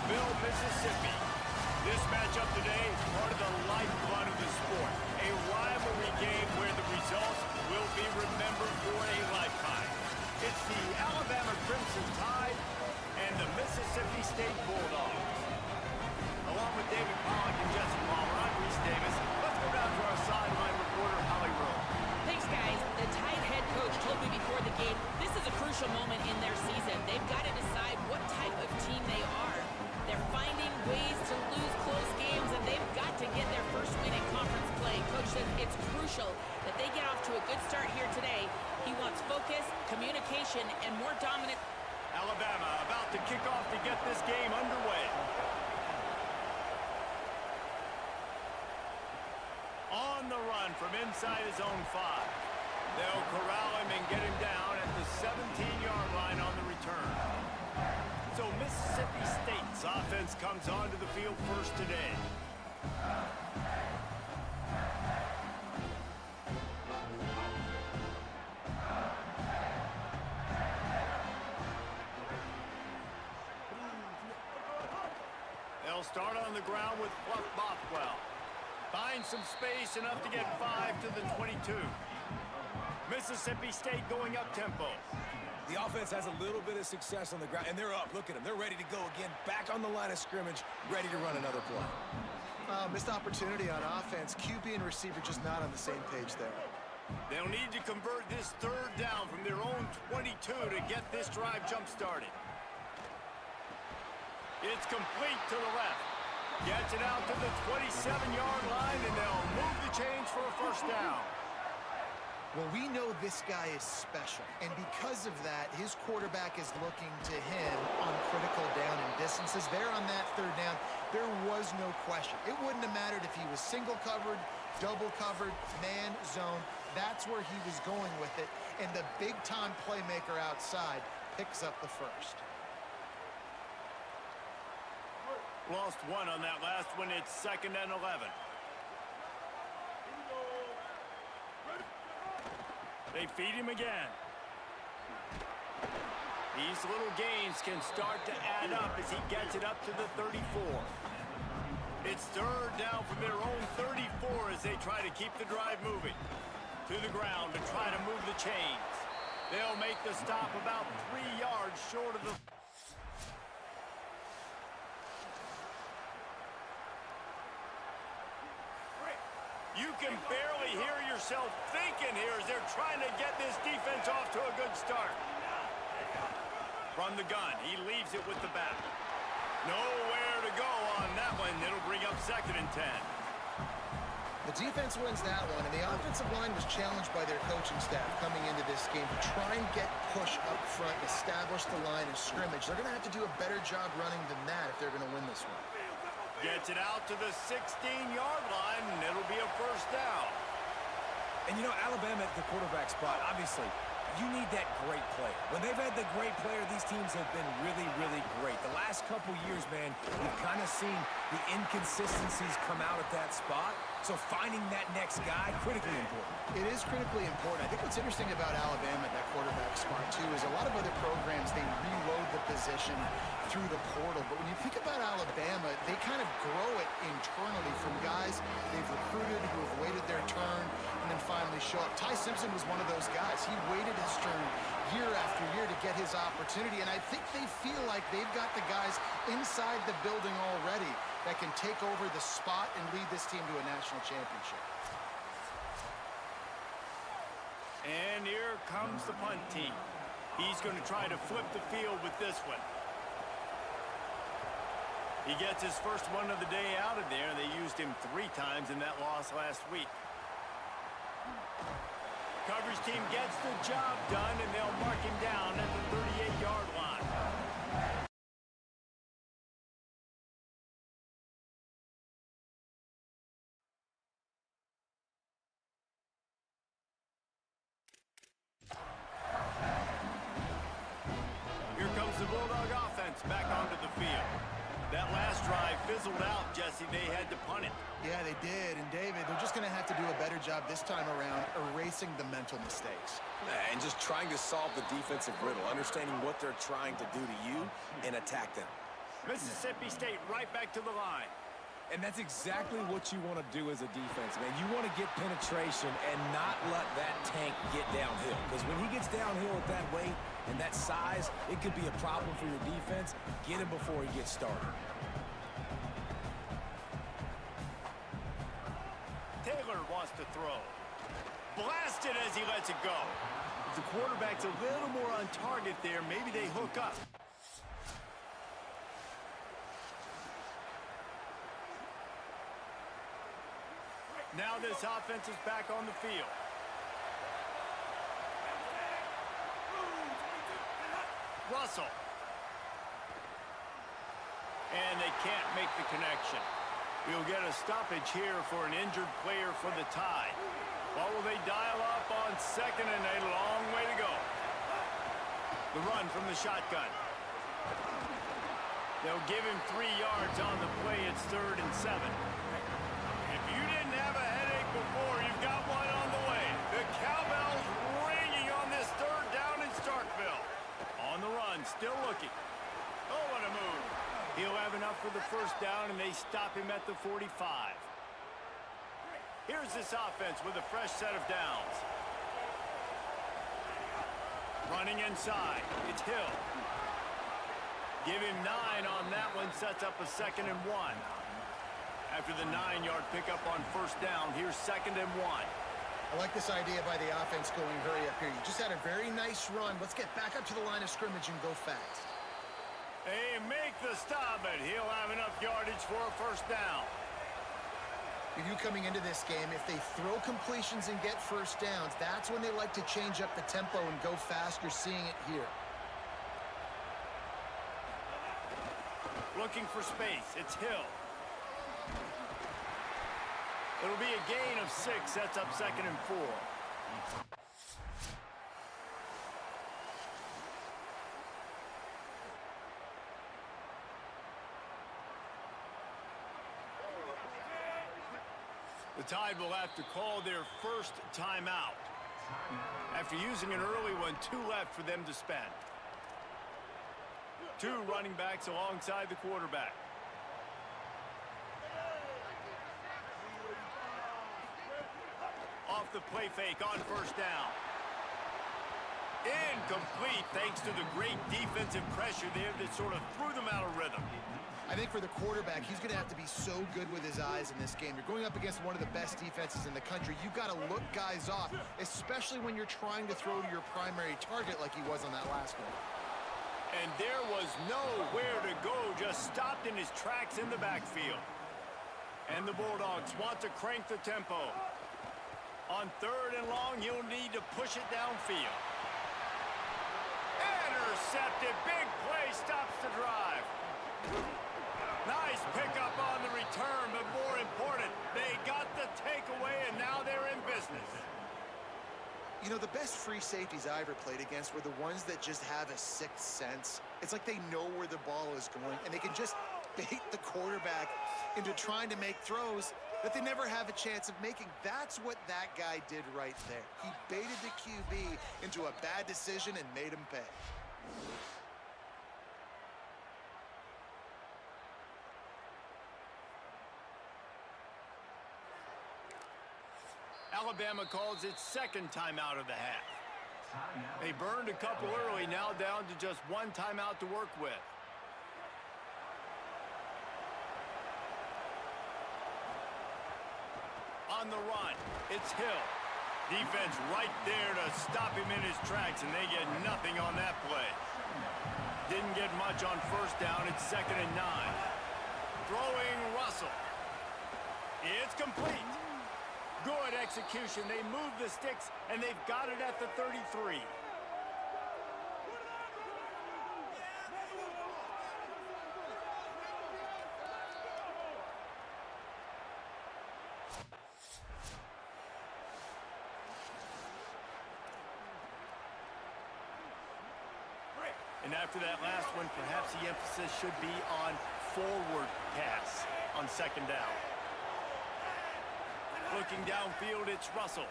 Starkville, Mississippi. This matchup today, part of the lifeblood of the sport. A rivalry game where the results will be remembered for a lifetime. It's the Alabama Crimson Tide and the Mississippi State Bulldogs. Along with David Pollock and Jesse Palmer, I'm Reese Davis. Let's go down to our sideline reporter, Holly Rowe. Thanks, guys. The Tide head coach told me before the game, this is a crucial moment in their season. They've got to decide what type of team they are. They're finding ways to lose close games, and they've got to get their first win in conference play. Coach says it's crucial that they get off to a good start here today. He wants focus, communication, and more dominant. Alabama about to kick off to get this game underway. On the run from inside his own 5. They'll corral him and get him down at the 17-yard line on the return. So Mississippi State's offense comes onto the field first today. They'll start on the ground with Fluff Bothwell. Find some space enough to get 5 to the 22. Mississippi State going up tempo. The offense has a little bit of success on the ground, and they're up. Look at them. They're ready to go again. Back on the line of scrimmage, ready to run another play. Missed opportunity on offense. QB and receiver just not on the same page there. They'll need to convert this third down from their own 22 to get this drive jump-started. It's complete to the left. Gets it out to the 27-yard line, and they'll move the chains for a first down. Well, we know this guy is special, and because of that, his quarterback is looking to him on critical down and distances. There on that third down, there was no question. It wouldn't have mattered if he was single covered, double covered, man, zone. That's where he was going with it, and the big-time playmaker outside picks up the first. Lost 1 on that last one. It's 2nd and 11. They feed him again. These little gains can start to add up as he gets it up to the 34. It's third down from their own 34 as they try to keep the drive moving. To the ground to try to move the chains. They'll make the stop about 3 yards short of the... You can barely hear yourself thinking here as they're trying to get this defense off to a good start. From the gun, he leaves it with the back. Nowhere to go on that one. It'll bring up 2nd and 10. The defense wins that one, and the offensive line was challenged by their coaching staff coming into this game to try and get push up front, establish the line of scrimmage. They're going to have to do a better job running than that if they're going to win this one. Gets it out to the 16-yard line, and it'll be a first down. And, you know, Alabama at the quarterback spot, obviously, you need that great player. When they've had the great player, these teams have been really, really great. The last couple years, man, we've kind of seen the inconsistencies come out at that spot. So finding that next guy, critically important. It is critically important. I think what's interesting about Alabama at that quarterback spot, too, is a lot of other programs, they reload the position through the portal. But when you think about Alabama, they kind of grow it internally from guys they've recruited who have waited their turn and then finally show up. Ty Simpson was one of those guys. He waited his turn year after year to get his opportunity, and I think they feel like they've got the guys inside the building already that can take over the spot and lead this team to a national championship. And here comes the punt team. He's going to try to flip the field with this one. He gets his first one of the day out of there. They used him 3 times in that loss last week. Coverage team gets the job done, and they'll mark him down at the 38-yard line. Here comes the Bulldog offense back onto the field. That last drive fizzled out, Jesse. They had to punt it. Yeah, they did. And, David, they're just going to have to do a better job this time around erasing the mental mistakes. And just trying to solve the defensive riddle, understanding what they're trying to do to you and attack them. Mississippi State right back to the line. And that's exactly what you want to do as a defense, man. You want to get penetration and not let that tank get downhill. Because when he gets downhill at that weight and that size, it could be a problem for your defense. Get him before he gets started. Taylor wants to throw. Blasted as he lets it go. If the quarterback's a little more on target there, maybe they hook up. Now this offense is back on the field. Russell. And they can't make the connection. We'll get a stoppage here for an injured player for the tie. What will they dial up on second and a long way to go? The run from the shotgun. They'll give him 3 yards on the play. It's 3rd and 7. If you didn't have a headache before, you've got one on the way. The cowbell's ringing on this 3rd down in Starkville. On the run, still looking. Oh, what a move. He'll have enough for the 1st down, and they stop him at the 45. Here's this offense with a fresh set of downs. Running inside. It's Hill. Give him 9 on that one. Sets up a 2nd and 1. After the 9-yard pickup on 1st down, here's 2nd and 1. I like this idea by the offense going hurry up here. You just had a very nice run. Let's get back up to the line of scrimmage and go fast. Hey, make the stop, but he'll have enough yardage for a 1st down. You knew coming into this game, if they throw completions and get 1st downs, that's when they like to change up the tempo and go fast. You're seeing it here. Looking for space. It's Hill. It'll be a gain of 6. Sets up 2nd and 4. The Tide will have to call their 1st timeout. After using an early one, 2 left for them to spend. 2 running backs alongside the quarterback. Off the play fake on 1st down. Incomplete thanks to the great defensive pressure there that sort of threw them out of rhythm. I think for the quarterback, he's going to have to be so good with his eyes in this game. You're going up against one of the best defenses in the country. You've got to look guys off, especially when you're trying to throw to your primary target like he was on that last one. And there was nowhere to go, just stopped in his tracks in the backfield. And the Bulldogs want to crank the tempo. On 3rd and long, he'll need to push it downfield. Intercepted. Big play stops the drive. Nice pickup on the return, but more important, they got the takeaway, and now they're in business. You know, the best free safeties I ever played against were the ones that just have a 6th sense. It's like they know where the ball is going, and they can just bait the quarterback into trying to make throws that they never have a chance of making. That's what that guy did right there. He baited the QB into a bad decision and made him pay. Alabama calls its 2nd timeout of the half. They burned a couple early, now down to just 1 timeout to work with. On the run, it's Hill. Defense right there to stop him in his tracks, and they get nothing on that play. Didn't get much on 1st down. It's 2nd and 9. Throwing Russell. It's complete. Good execution. They move the sticks, and they've got it at the 33. And after that last one, perhaps the emphasis should be on forward pass on 2nd down. Looking downfield, it's Russell.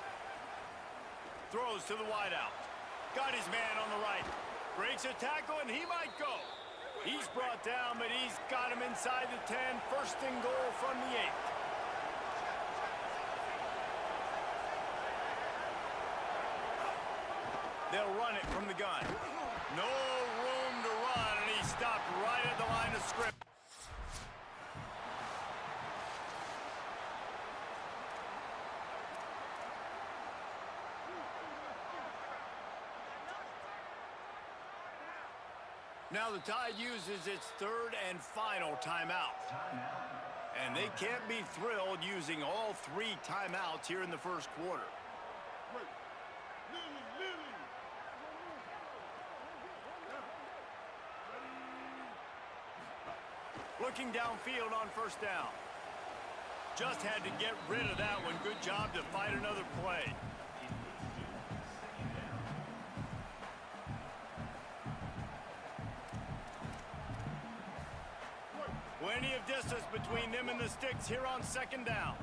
Throws to the wideout. Got his man on the right. Breaks a tackle, and he might go. He's brought down, but he's got him inside the 10. First and goal from the 8. They'll run it from the gun. No room to run, and he stopped right at the line of scrimmage. Now the Tide uses its third and final timeout. And they can't be thrilled using all 3 timeouts here in the first quarter. Looking downfield on first down. Just had to get rid of that one. Good job to fight another play. Plenty of distance between them and the sticks here on second down.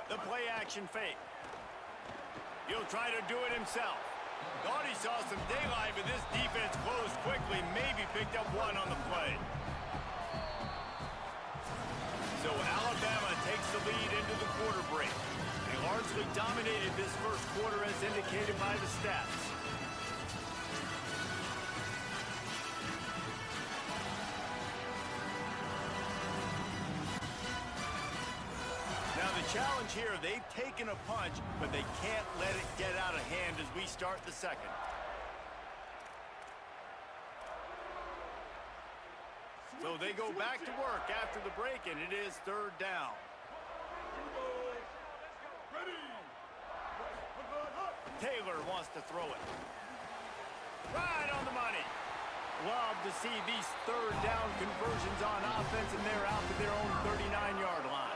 The play action fake. He'll try to do it himself. Thought he saw some daylight, but this defense closed quickly. Maybe picked up one on the play. So Alabama takes the lead into the quarter break. They largely dominated this first quarter as indicated by the stats. Now the challenge here, they've taken a punch, but they can't let it get out of hand as we start the second. So they go back to work after the break, and it is third down. Taylor wants to throw it. Right on the money. Love to see these third down conversions on offense, and they're out to their own 39-yard line.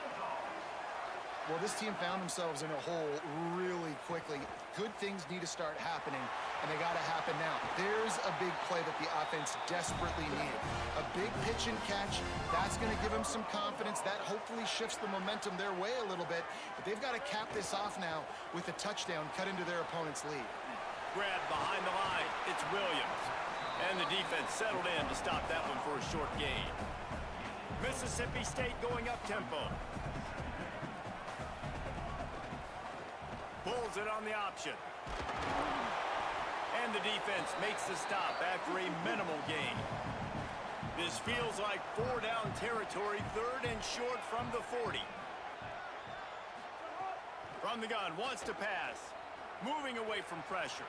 Well, this team found themselves in a hole really quickly. Good things need to start happening, and they got to happen now. There's a big play that the offense desperately needed. A big pitch and catch. That's going to give them some confidence. That hopefully shifts the momentum their way a little bit. But they've got to cap this off now with a touchdown cut into their opponent's lead. Grab behind the line. It's Williams. And the defense settled in to stop that one for a short gain. Mississippi State going up tempo. Pulls it on the option. And the defense makes the stop after a minimal gain. This feels like 4-down territory, third and short from the 40. From the gun, wants to pass. Moving away from pressure.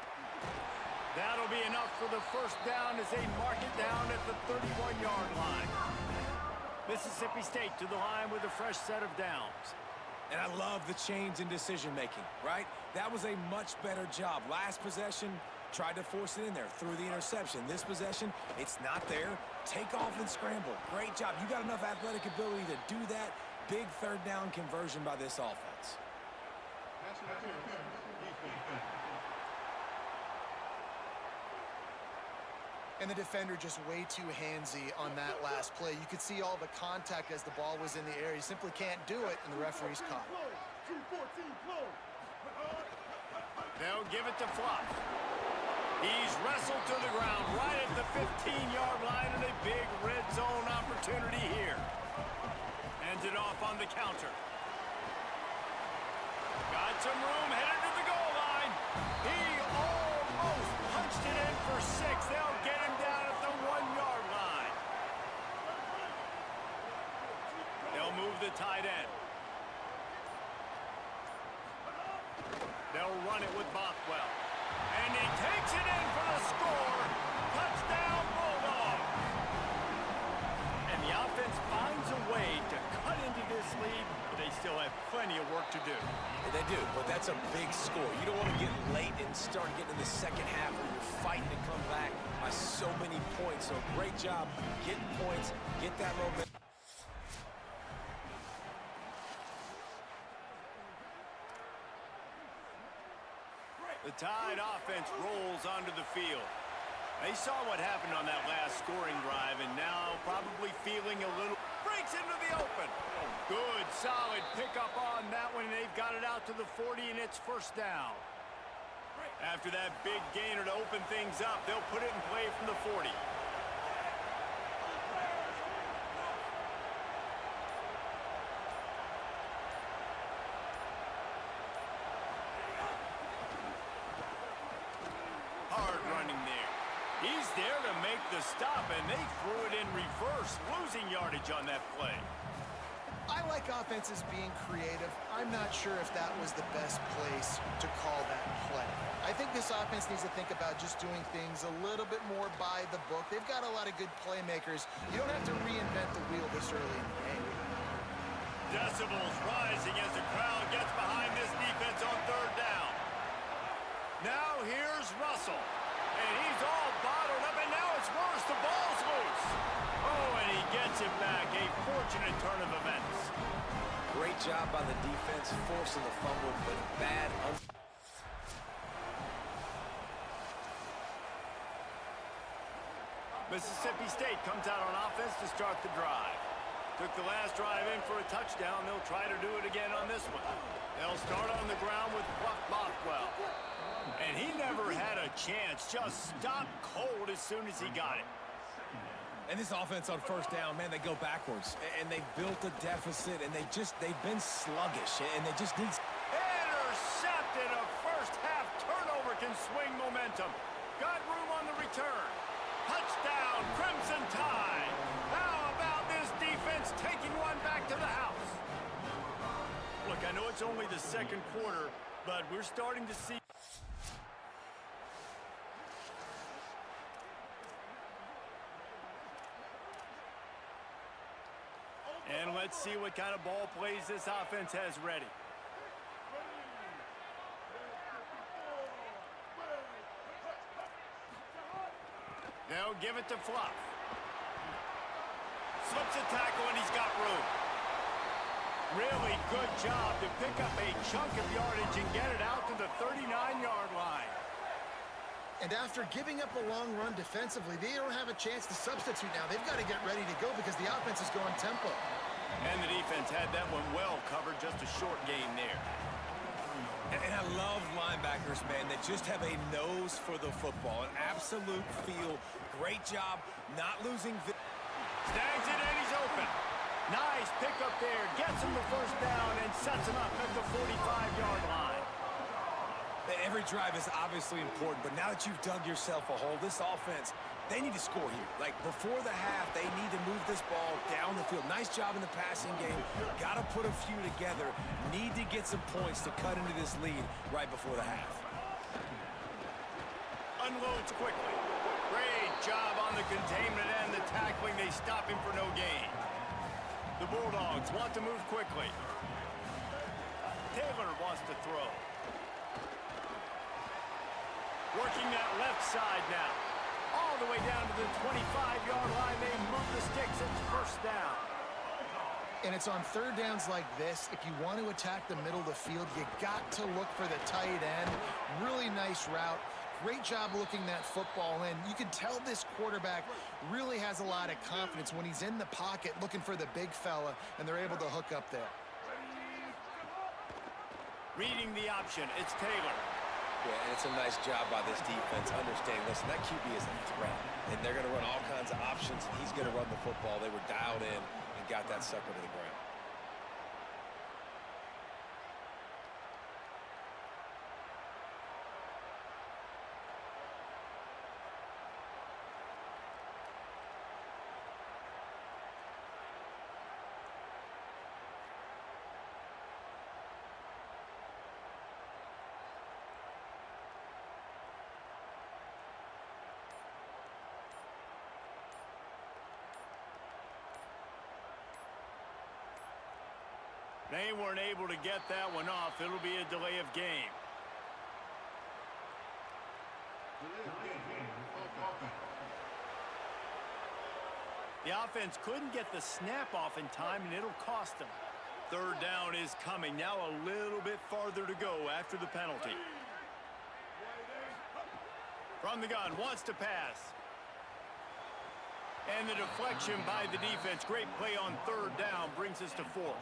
That'll be enough for the first down as they mark it down at the 31-yard line. Mississippi State to the line with a fresh set of downs. And I love the change in decision-making, right? That was a much better job. Last possession, tried to force it in there, threw the interception. This possession, it's not there. Take off and scramble. Great job. You got enough athletic ability to do that. Big third down conversion by this offense. And the defender just way too handsy on that last play. You could see all the contact as the ball was in the air. He simply can't do it, and the referee's caught. They'll give it to Fluff. He's wrestled to the ground right at the 15-yard line, and a big red zone opportunity here. Hands it off on the counter. Got some room, headed to the goal line. He almost punched it in for 6. They'll get him down at the 1-yard line. They'll move the tight end. They'll run it with Bothwell. And he takes it in for the score. Touchdown, Bulldogs. And the offense finds a way to cut into this lead, but they still have plenty of work to do. Yeah, they do, but that's a big score. You don't want to get late and start getting in the second half where you're fighting to come back by so many points. So great job getting points, get that momentum. The Tide offense rolls onto the field. They saw what happened on that last scoring drive, and now probably feeling a little... Breaks into the open. Good, solid pickup on that one, and they've got it out to the 40, and it's first down. After that big gainer to open things up, they'll put it in play from the 40. Hard running there. He's there to make the stop, and they threw it in reverse, losing yardage on that play. I like offenses being creative. I'm not sure if that was the best place to call that play. I think this offense needs to think about just doing things a little bit more by the book. They've got a lot of good playmakers. You don't have to reinvent the wheel this early in the game. Decibels rising as the crowd gets behind this defense on third down. Now here's Russell. And he's all bottled up, and now it's worse. The ball's loose. Oh, and he gets it back. A fortunate turn of events. Great job by the defense, forcing the fumble, but bad. Mississippi State comes out on offense to start the drive. Took the last drive in for a touchdown. They'll try to do it again on this one. They'll start on the ground with Buck Bothwell. And he never had a chance. Just stopped cold as soon as he got it. And this offense on first down, man, they go backwards. And they built a deficit, and they've been sluggish, and they just need... Intercepted. A first-half turnover can swing momentum. Got room on the return. Touchdown, Crimson Tide. How about this defense taking one back to the house? Look, I know it's only the second quarter, but we're starting to see... And let's see what kind of ball plays this offense has ready. They'll give it to Fluff. Slips a tackle, and he's got room. Really good job to pick up a chunk of yardage and get it out to the 39-yard line. And after giving up a long run defensively, they don't have a chance to substitute now. They've got to get ready to go because the offense is going tempo. And the defense had that one well covered, just a short gain there. And I love linebackers, man, that just have a nose for the football, an absolute feel. Great job not losing. Snags it, and he's open. Nice pickup there. Gets him the first down and sets him up at the 45-yard line. Every drive is obviously important, but now that you've dug yourself a hole, this offense, they need to score here. Like, before the half, they need to move this ball down the field. Nice job in the passing game. Got to put a few together. Need to get some points to cut into this lead right before the half. Unloads quickly. Great job on the containment and the tackling. They stop him for no gain. The Bulldogs want to move quickly. Taylor wants to throw. Working that left side now. All the way down to the 25-yard line. They move the sticks. It's first down. And it's on third downs like this. If you want to attack the middle of the field, you got to look for the tight end. Really nice route. Great job looking that football in. You can tell this quarterback really has a lot of confidence when he's in the pocket looking for the big fella, and they're able to hook up there. Reading the option. It's Taylor. Yeah, and it's a nice job by this defense understanding, listen, that QB is a threat, and they're going to run all kinds of options, and he's going to run the football. They were dialed in and got that sucker to the ground. They weren't able to get that one off. It'll be a delay of game. The offense couldn't get the snap off in time, and it'll cost them. Third down is coming. Now a little bit farther to go after the penalty. From the gun, wants to pass. And the deflection by the defense. Great play on third down brings us to fourth.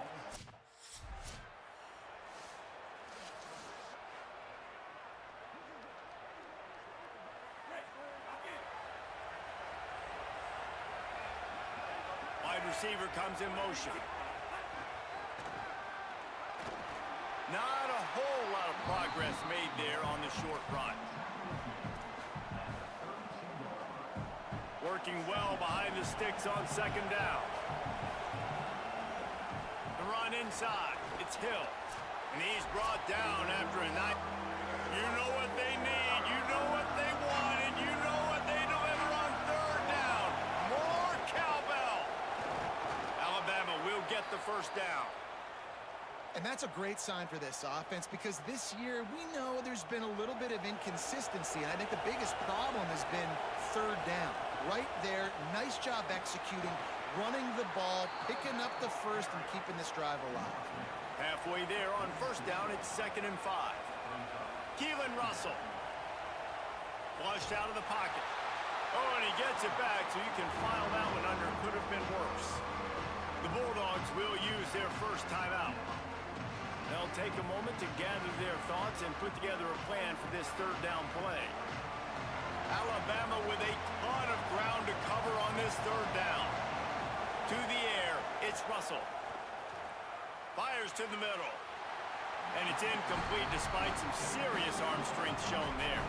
receiver comes in motion. Not a whole lot of progress made there on the short run. Working well behind the sticks on second down. The run inside. It's Hill. And he's brought down after a night. You know what they need. You know what they want. And you know what they deliver on third down. More cowbell. Alabama will get the first down. And that's a great sign for this offense because this year we know there's been a little bit of inconsistency. And I think the biggest problem has been third down. Right there, nice job executing, running the ball, picking up the first, and keeping this drive alive. Halfway there on first down, it's 2nd and 5. Keelan Russell. Flushed out of the pocket. Oh, and he gets it back, so you can file that one under. Could have been worse. The Bulldogs will use their first timeout. They'll take a moment to gather their thoughts and put together a plan for this third down play. Alabama with a ton of ground to cover on this third down. To the air, it's Russell. Fires to the middle. And it's incomplete despite some serious arm strength shown there.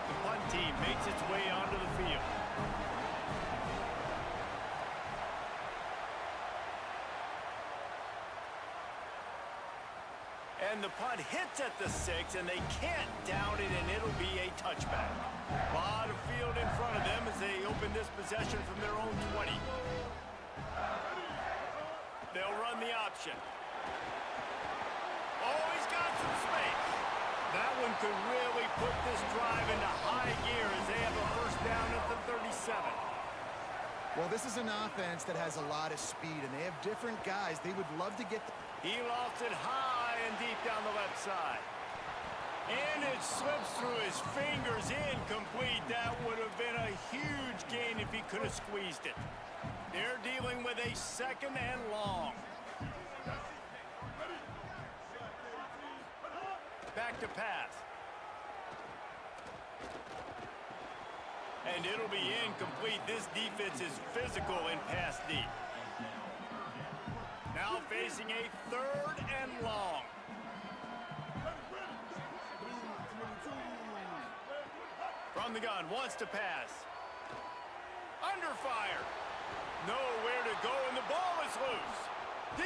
The punt team makes its way onto the field. And the punt hits at the 6, and they can't down it, and it'll be a touchback. A lot of field in front of them as they open this possession from their own 20. They'll run the option. Oh, he's got some space. That one could really put this drive into high gear as they have a first down at the 37. Well, this is an offense that has a lot of speed, and they have different guys. They would love to get... He lofts it high and deep down the left side. And it slips through his fingers, incomplete. That would have been a huge gain if he could have squeezed it. They're dealing with a 2nd and long. Back to pass. And it'll be incomplete. This defense is physical in pass deep. Now facing a 3rd and long. From the gun, wants to pass. Under fire. Nowhere to go, and the ball is loose.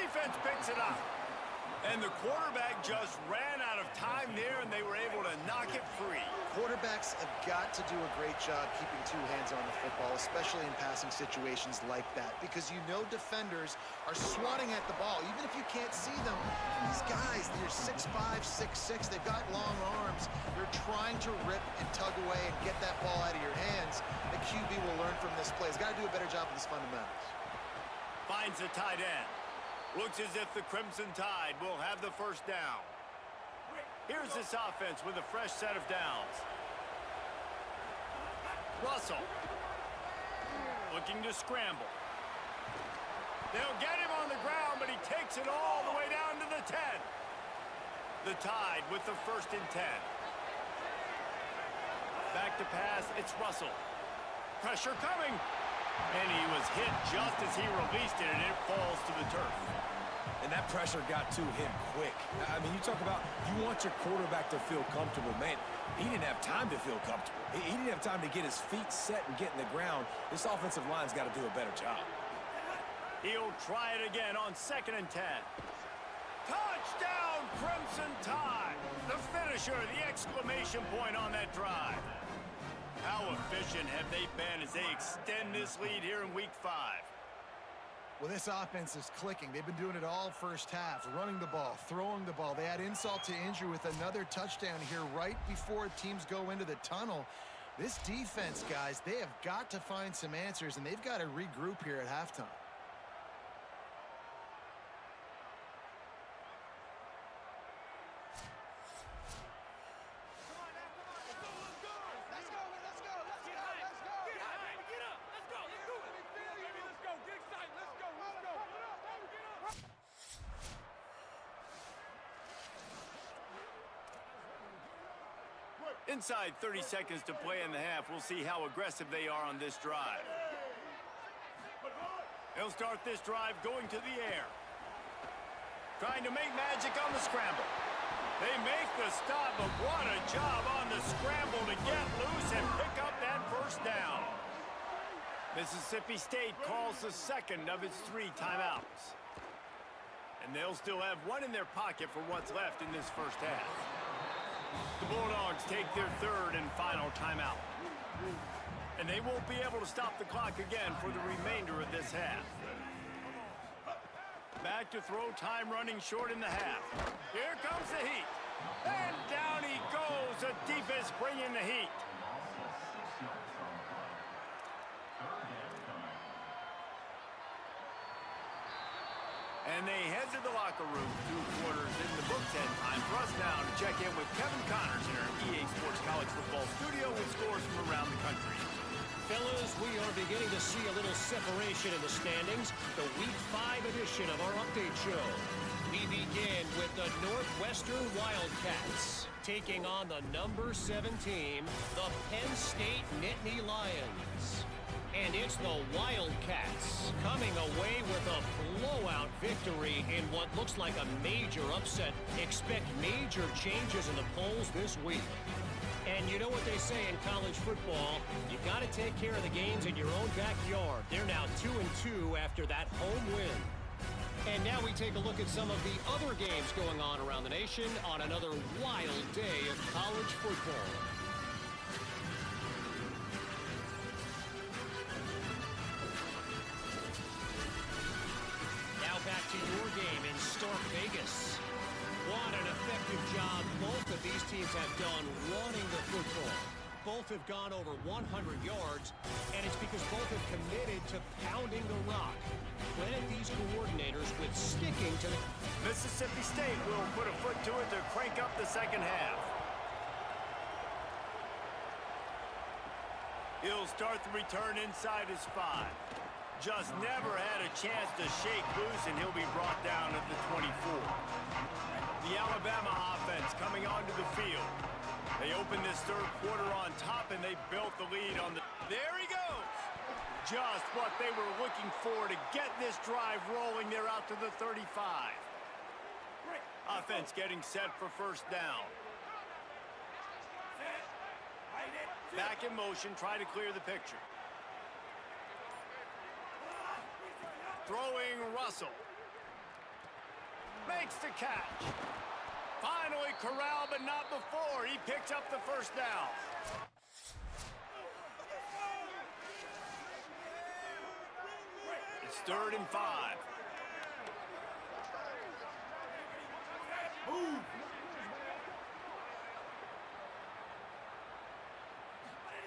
Defense picks it up. And the quarterback just ran out of time there, and they were able to knock it free. Quarterbacks have got to do a great job keeping two hands on the football, especially in passing situations like that, because you know defenders are swatting at the ball. Even if you can't see them, these guys, they're 6'5", 6'6", they've got long arms. They're trying to rip and tug away and get that ball out of your hands. The QB will learn from this play. He's got to do a better job with his fundamentals. Finds the tight end. Looks as if the Crimson Tide will have the first down. Here's this offense with a fresh set of downs. Russell. Looking to scramble. They'll get him on the ground, but he takes it all the way down to the 10. The Tide with the 1st and 10. Back to pass, it's Russell. Pressure coming. And he was hit just as he released it, and it falls to the turf. And that pressure got to him quick. I mean, you talk about you want your quarterback to feel comfortable. Man, he didn't have time to feel comfortable. He didn't have time to get his feet set and get in the ground. This offensive line's got to do a better job. He'll try it again on 2nd and 10. Touchdown, Crimson Tide! The finisher, the exclamation point on that drive. How efficient have they been as they extend this lead here in Week 5? Well, this offense is clicking. They've been doing it all first half, running the ball, throwing the ball. They add insult to injury with another touchdown here right before teams go into the tunnel. This defense, guys, they have got to find some answers, and they've got to regroup here at halftime. Inside 30 seconds to play in the half. We'll see how aggressive they are on this drive. He'll start this drive going to the air. Trying to make magic on the scramble. They make the stop, but what a job on the scramble to get loose and pick up that first down. Mississippi State calls the second of its 3 timeouts. And they'll still have one in their pocket for what's left in this first half. The Bulldogs take their 3rd and final timeout. And they won't be able to stop the clock again for the remainder of this half. Back to throw, time running short in the half. Here comes the heat. And down he goes. The defense bringing the heat. And they head to the locker room. 2 quarters in the books, and time for us now to check in with Kevin Connors in our EA Sports College Football Studio with scores from around the country. Fellas, we are beginning to see a little separation in the standings. The Week 5 edition of our update show. We begin with the Northwestern Wildcats taking on the number 7 team, the Penn State Nittany Lions. And it's the Wildcats coming away with a blowout victory in what looks like a major upset. Expect major changes in the polls this week. And you know what they say in college football, you got to take care of the games in your own backyard. They're now 2-2 after that home win. And now we take a look at some of the other games going on around the nation on another wild day of college football. Now back to your game in Stark Vegas. What an effective job both of these teams have done running the football. Both have gone over 100 yards, and it's because both have committed to pounding the rock. Credit these coordinators with sticking to the... Mississippi State will put a foot to it to crank up the second half. He'll start the return inside his 5. Just never had a chance to shake loose, and he'll be brought down at the 24. The Alabama offense coming onto the field. They opened this 3rd quarter on top, and they built the lead on the... There he goes! Just what they were looking for to get this drive rolling. They're out to the 35. Offense getting set for first down. Back in motion, try to clear the picture. Throwing Russell. Makes the catch. Finally corralled, but not before. He picks up the first down. It's 3rd and 5.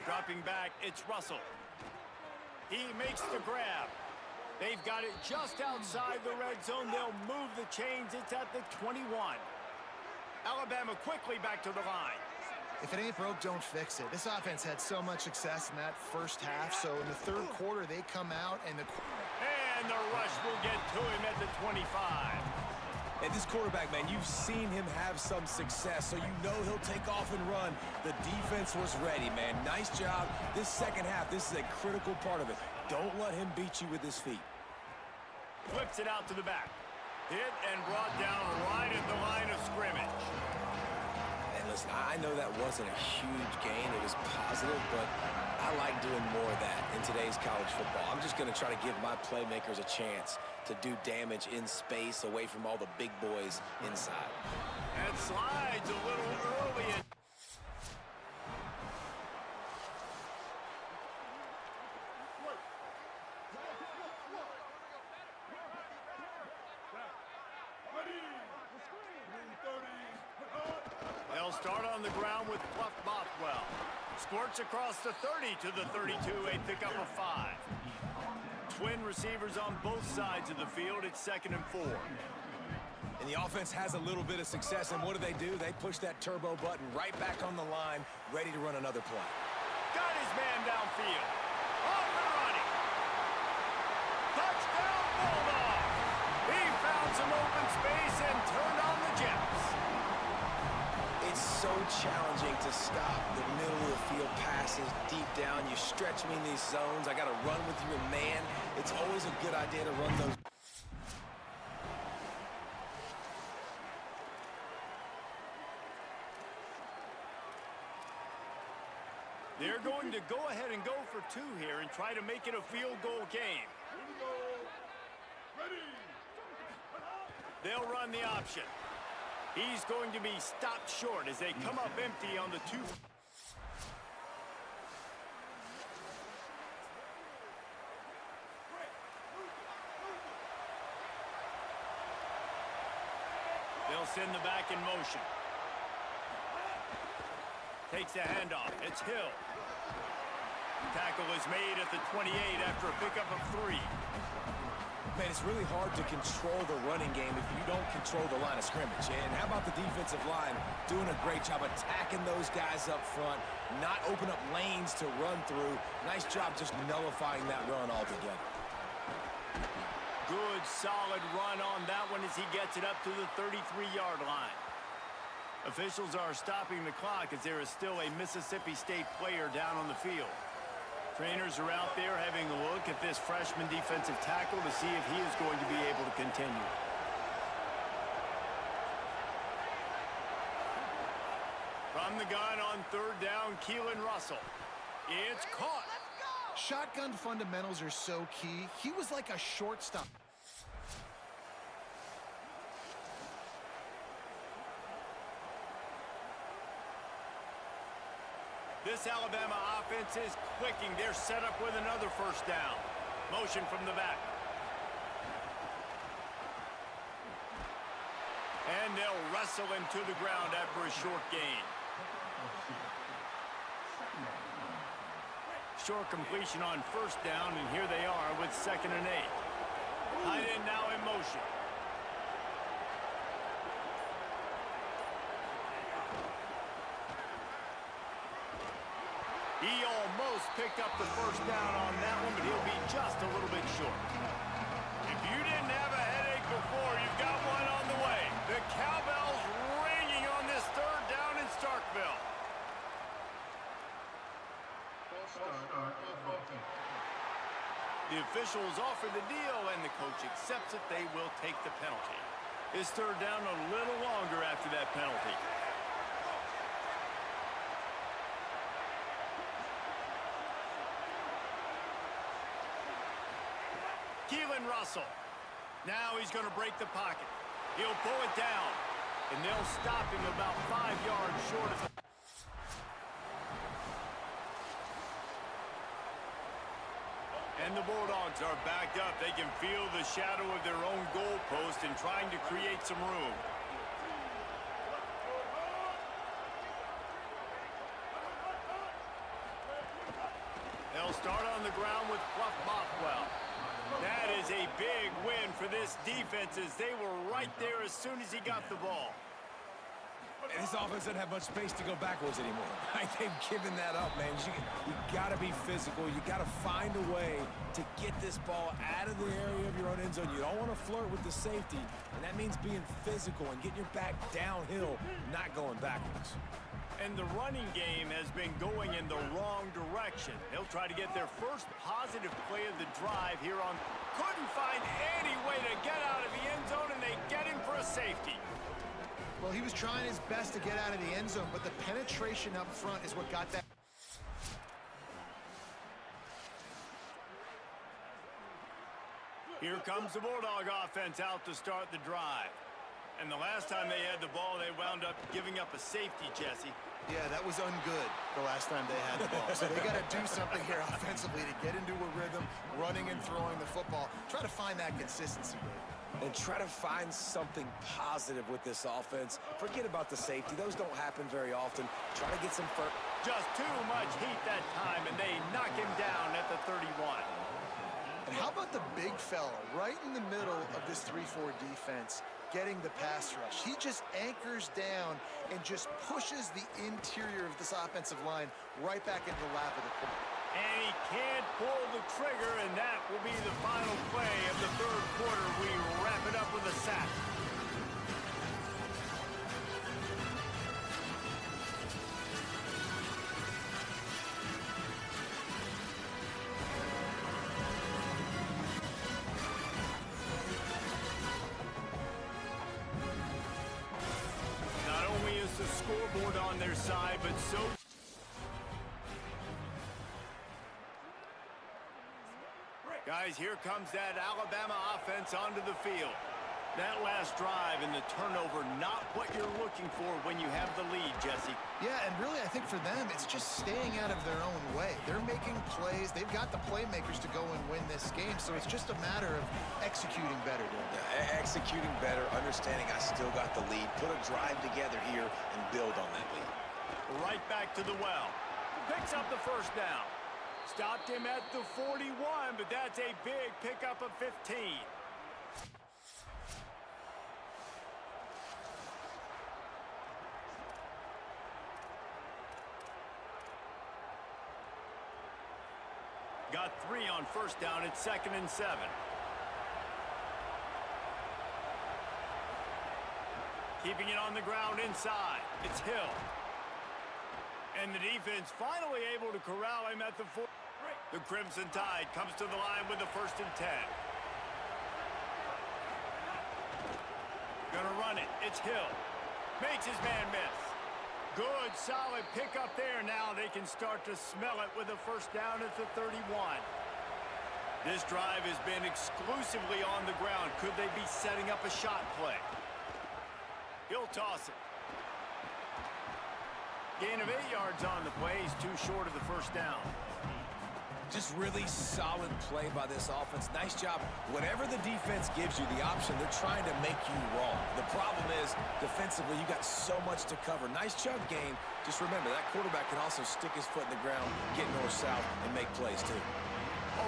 Dropping back, it's Russell. He makes the grab. They've got it just outside the red zone. They'll move the chains. It's at the 21. Alabama quickly back to the line. If it ain't broke, don't fix it. This offense had so much success in that first half, so in the 3rd quarter, they come out and the rush will get to him at the 25. And this quarterback, man, you've seen him have some success, so you know he'll take off and run. The defense was ready, man. Nice job. This second half, this is a critical part of it. Don't let him beat you with his feet. Flips it out to the back. Hit and brought down right at the line of scrimmage. And listen, I know that wasn't a huge gain. It was positive, but I like doing more of that in today's college football. I'm just going to try to give my playmakers a chance to do damage in space away from all the big boys inside. And slides a little early. They'll start on the ground with Fluff Bothwell. Squirts across the 30 to the 32, a pickup of 5. Twin receivers on both sides of the field. It's 2nd and 4. And the offense has a little bit of success, and what do? They push that turbo button right back on the line, ready to run another play. Got his man downfield. Off and running. Touchdown, Bulldogs! He found some open space and turned on the Jets. It's so challenging to stop the middle of the field passes deep down. You stretch me in these zones. I got to run with your man. It's always a good idea to run those. They're going to go ahead and go for two here and try to make it a field goal game. They'll run the option. He's going to be stopped short as they come up empty on the two. They'll send the back in motion. Takes the handoff. It's Hill. Tackle is made at the 28 after a pickup of 3. Man, it's really hard to control the running game if you don't control the line of scrimmage. And how about the defensive line doing a great job attacking those guys up front, not open up lanes to run through. Nice job just nullifying that run altogether. Good, solid run on that one as he gets it up to the 33-yard line. Officials are stopping the clock as there is still a Mississippi State player down on the field. Trainers are out there having a look at this freshman defensive tackle to see if he is going to be able to continue. From the gun on third down, Keelan Russell. It's caught. Shotgun fundamentals are so key. He was like a shortstop. This Alabama offense is clicking. They're set up with another first down. Motion from the back. And they'll wrestle him to the ground after a short gain. Short completion on first down, and here they are with 2nd and 8. Tight end now in motion. He almost picked up the first down on that one, but he'll be just a little bit short. If you didn't have a headache before, you've got one on the way. The cowbell's ringing on this third down in Starkville. The officials offer the deal, and the coach accepts it. They will take the penalty. His third down a little longer after that penalty. Keelan Russell. Now he's going to break the pocket. He'll pull it down, and they'll stop him about 5 yards short of... And the Bulldogs are backed up. They can feel the shadow of their own goalpost and trying to create some room. They'll start on the ground with Fluff Bothwell. That is a big win for this defense as they were right there as soon as he got the ball. And this offense doesn't have much space to go backwards anymore. They've given that up, man. You got to be physical. You got to find a way to get this ball out of the area of your own end zone. You don't want to flirt with the safety, and that means being physical and getting your back downhill, not going backwards. And the running game has been going in the wrong direction. They'll try to get their first positive play of the drive here on... Couldn't find any way to get out of the end zone, and they get him for a safety. Well, he was trying his best to get out of the end zone, but the penetration up front is what got that. Here comes the Bulldog offense out to start the drive. And the last time they had the ball, they wound up giving up a safety, Jesse. Yeah, that was ungood the last time they had the ball. So they got to do something here offensively to get into a rhythm, running and throwing the football. Try to find that consistency, Dave. And try to find something positive with this offense. Forget about the safety. Those don't happen very often. Try to get some first. Just too much heat that time, and they knock him down at the 31. And how about the big fella right in the middle of this 3-4 defense getting the pass rush? He just anchors down and just pushes the interior of this offensive line right back into the lap of the quarterback. And he can't pull the trigger, and that will be the final play of the third quarter. We wrap it up with a sack. the scoreboard on their side, but so... Guys, here comes that Alabama offense onto the field. That last drive and the turnover, not what you're looking for when you have the lead, Jesse. Yeah, and really, I think for them, it's just staying out of their own way. They're making plays. They've got the playmakers to go and win this game, so it's just a matter of executing better, Dylan. Yeah, executing better, understanding I still got the lead. Put a drive together here and build on that lead. Right back to the well. Picks up the first down. Stopped him at the 41, but that's a big pickup of 15. Got 3 on first down at 2nd and 7. Keeping it on the ground inside. It's Hill. And the defense finally able to corral him at the 4. The Crimson Tide comes to the line with the 1st and 10. Gonna run it. It's Hill. Makes his man miss. Good, solid pickup there. Now they can start to smell it with a first down at the 31. This drive has been exclusively on the ground. Could they be setting up a shot play? He'll toss it. Gain of 8 yards on the play. He's too short of the first down. Just really solid play by this offense. Nice job. Whatever the defense gives you the option, they're trying to make you wrong. The problem is, defensively, you got so much to cover. Nice chunk gain. Just remember, that quarterback can also stick his foot in the ground, get north-south, and make plays, too.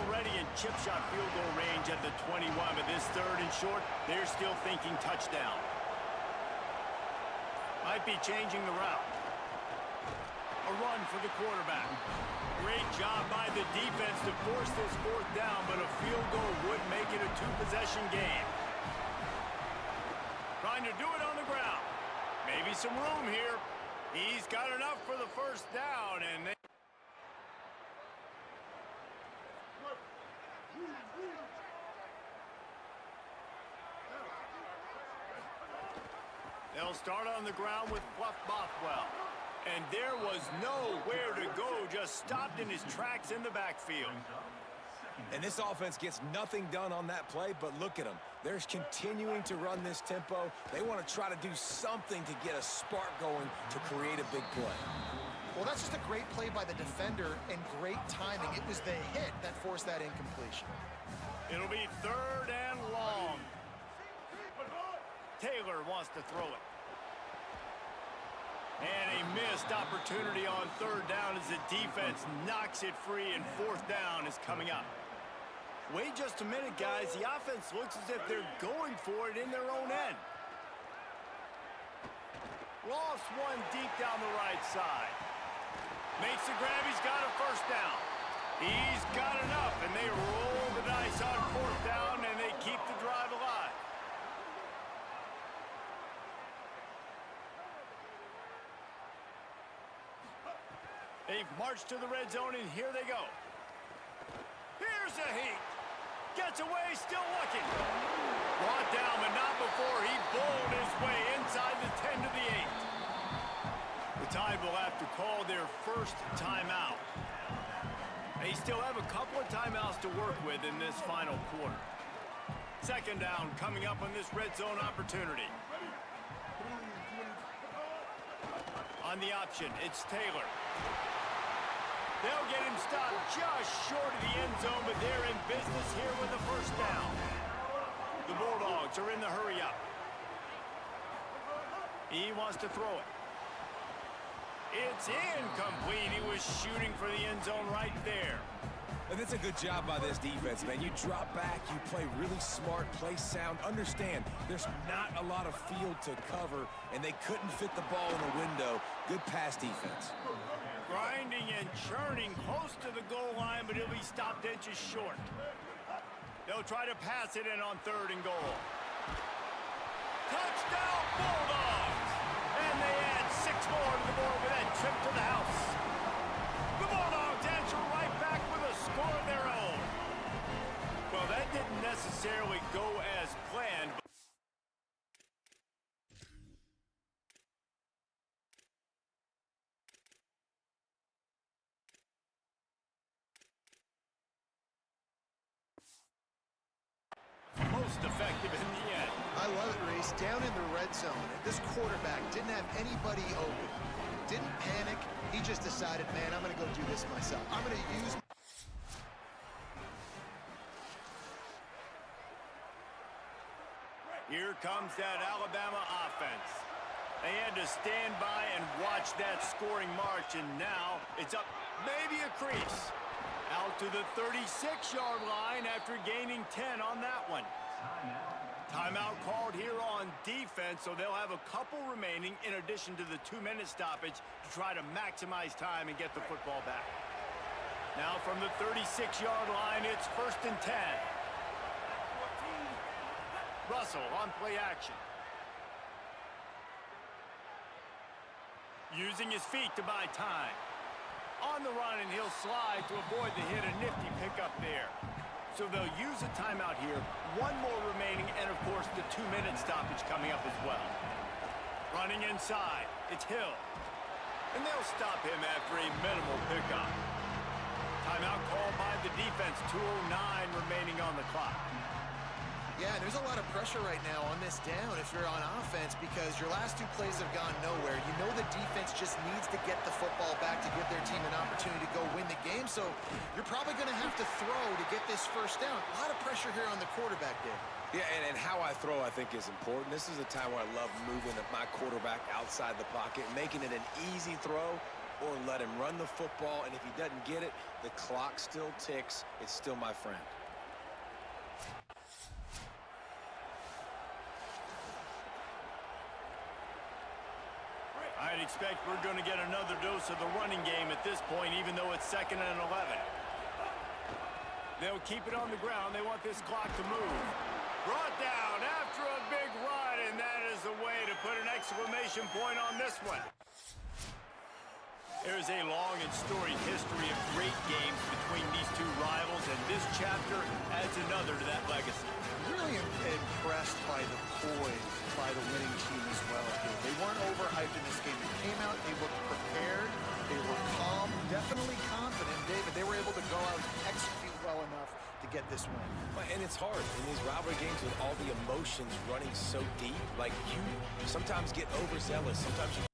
Already in chip shot field goal range at the 21, but this 3rd and short, they're still thinking touchdown. Might be changing the route. A run for the quarterback. Great job by the defense to force this 4th down, but a field goal would make it a 2-possession game. Trying to do it on the ground. Maybe some room here. He's got enough for the first down, and they'll start on the ground with Bluff Bothwell. And there was nowhere to go, just stopped in his tracks in the backfield. And this offense gets nothing done on that play, but look at them. They're continuing to run this tempo. They want to try to do something to get a spark going to create a big play. Well, that's just a great play by the defender and great timing. It was the hit that forced that incompletion. It'll be 3rd and long. Taylor wants to throw it. And a missed opportunity on 3rd down as the defense knocks it free, and 4th down is coming up. Wait just a minute, guys. The offense looks as if they're going for it in their own end. Lost one deep down the right side. Makes the grab. He's got a first down. He's got enough, and they roll the dice on 4th down, and they keep the drive alive. They've marched to the red zone, and here they go. Here's a heat. Gets away, still looking. Brought down, but not before he bowled his way inside the 10 to the 8. The Tide will have to call their first timeout. They still have a couple of timeouts to work with in this final quarter. 2nd down coming up on this red zone opportunity. On the option, it's Taylor. They'll get him stopped just short of the end zone, but they're in business here with the first down. The Bulldogs are in the hurry up. He wants to throw it. It's incomplete. He was shooting for the end zone right there. And that's a good job by this defense, man. You drop back, you play really smart, play sound. Understand, there's not a lot of field to cover, and they couldn't fit the ball in the window. Good pass defense. Grinding and churning close to the goal line, but he'll be stopped inches short. They'll try to pass it in on 3rd and goal. Touchdown, Bulldogs! And they add 6 more to the board with that trip to the house. The Bulldogs answer right back with a score of their own. Well, that didn't necessarily go as planned. down in the red zone, and this quarterback didn't have anybody open. Didn't panic. He just decided, man, I'm going to go do this myself. I'm going to use... Here comes that Alabama offense. They had to stand by and watch that scoring march, and now it's up maybe a crease. Out to the 36-yard line after gaining 10 on that one. Timeout called here on defense, so they'll have a couple remaining in addition to the 2-minute stoppage to try to maximize time and get the football back. Now from the 36-yard line, it's 1st and 10. Russell on play action. Using his feet to buy time. On the run, and he'll slide to avoid the hit. A nifty pickup there. So they'll use a timeout here. One more remaining, and of course the 2-minute stoppage coming up as well. Running inside, it's Hill. And they'll stop him after a minimal pickup. Timeout called by the defense. 2:09 remaining on the clock. Yeah, there's a lot of pressure right now on this down if you're on offense because your last 2 plays have gone nowhere. You know the defense just needs to get the football back to give their team an opportunity to go win the game, so you're probably going to have to throw to get this first down. A lot of pressure here on the quarterback, Dave. Yeah, and how I throw, I think, is important. This is a time where I love moving my quarterback outside the pocket, making it an easy throw, or let him run the football, and if he doesn't get it, the clock still ticks. It's still my friend. I'd expect we're going to get another dose of the running game at this point, even though it's 2nd and 11. They'll keep it on the ground. They want this clock to move. Brought down after a big run, and that is the way to put an exclamation point on this one. There's a long and storied history of great games between these 2 rivals, and this chapter adds another to that legacy. Really impressed by the poise by the winning team as well. They weren't overhyped in this game. They came out, they looked prepared, they were calm, definitely confident, David. They were able to go out and execute well enough to get this win. And it's hard in these rivalry games with all the emotions running so deep. Like, you sometimes get overzealous. Sometimes you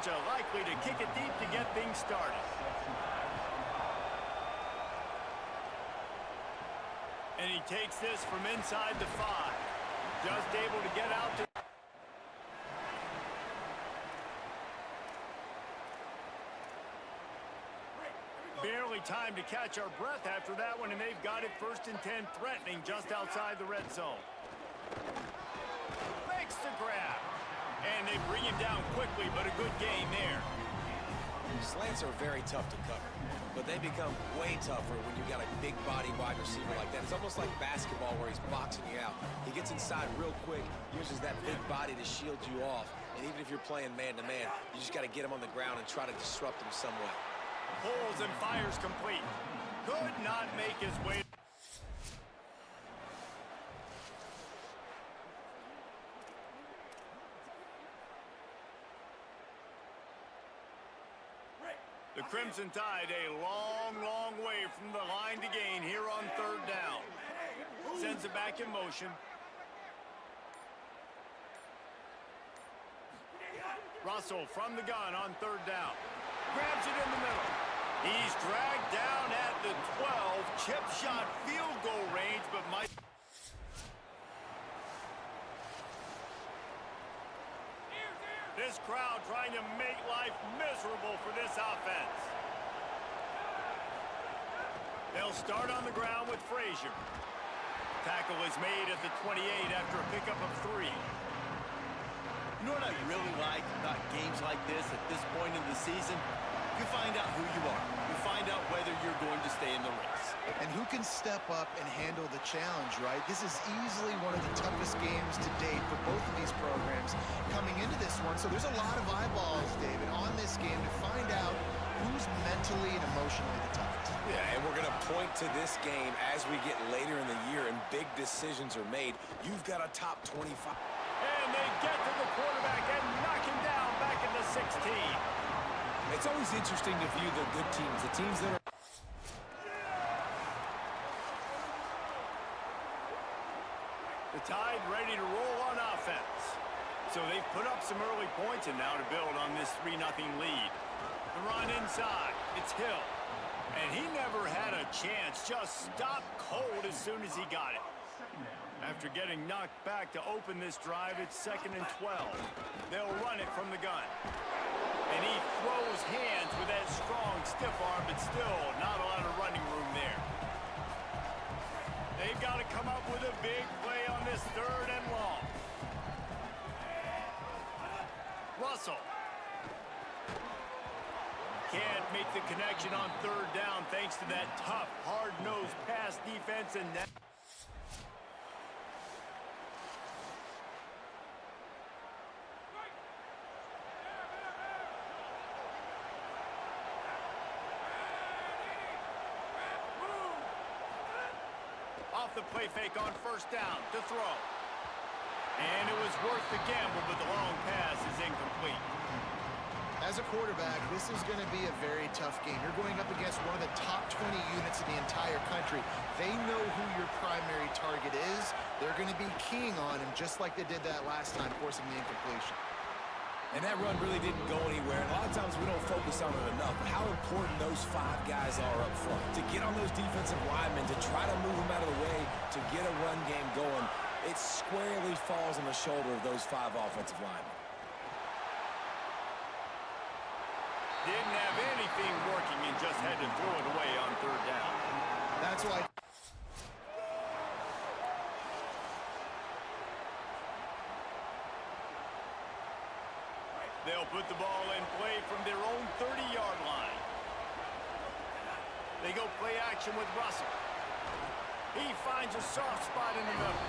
Georgia likely to kick it deep to get things started. And he takes this from inside the 5. Just able to get out to... Barely time to catch our breath after that one, and they've got it 1st and 10, threatening just outside the red zone. Makes the grab. And they bring him down quickly, but a good game there. Slants are very tough to cover, but they become way tougher when you got a big body wide receiver like that. It's almost like basketball where he's boxing you out. He gets inside real quick, uses that big body to shield you off, and even if you're playing man-to-man, you just got to get him on the ground and try to disrupt him some way. Pulls and fires complete. Could not make his way. The Crimson Tide a long, long way from the line to gain here on 3rd down. Sends it back in motion. Russell from the gun on 3rd down. Grabs it in the middle. He's dragged down at the 12. Chip shot field goal range, but might... This crowd trying to make life miserable for this offense. They'll start on the ground with Frazier. Tackle is made at the 28 after a pickup of 3. You know what I really like about games like this at this point in the season? You find out who you are. You find out whether you're going to stay in the race. And who can step up and handle the challenge, right? This is easily one of the toughest games to date for both of these programs coming into this one. So there's a lot of eyeballs, David, on this game to find out who's mentally and emotionally the toughest. Yeah, and we're going to point to this game as we get later in the year and big decisions are made. You've got a top 25. And they get to the quarterback and knock him down back in the 16. It's always interesting to view the good teams, the teams that are... The Tide ready to roll on offense. So they've put up some early points and now to build on this 3-0 lead. The run inside. It's Hill. And he never had a chance. Just stopped cold as soon as he got it. After getting knocked back to open this drive, it's 2nd and 12. They'll run it from the gun. And he throws hands with that strong, stiff arm, but still not a lot of running room there. They've got to come up with a big play on this 3rd and long. Russell. Can't make the connection on 3rd down thanks to that tough, hard-nosed pass defense and that. Off the play fake on 1st down to throw. And it was worth the gamble, but the long pass is incomplete. As a quarterback, this is going to be a very tough game. You're going up against one of the top 20 units in the entire country. They know who your primary target is. They're going to be keying on him just like they did that last time, forcing the incompletion. And that run really didn't go anywhere. And a lot of times we don't focus on it enough. But how important those 5 guys are up front. To get on those defensive linemen, to try to move them out of the way, to get a run game going, it squarely falls on the shoulder of those 5 offensive linemen. Didn't have anything working and just had to throw it away on 3rd down. That's why... They'll put the ball in play from their own 30-yard line. They go play action with Russell. He finds a soft spot in the middle.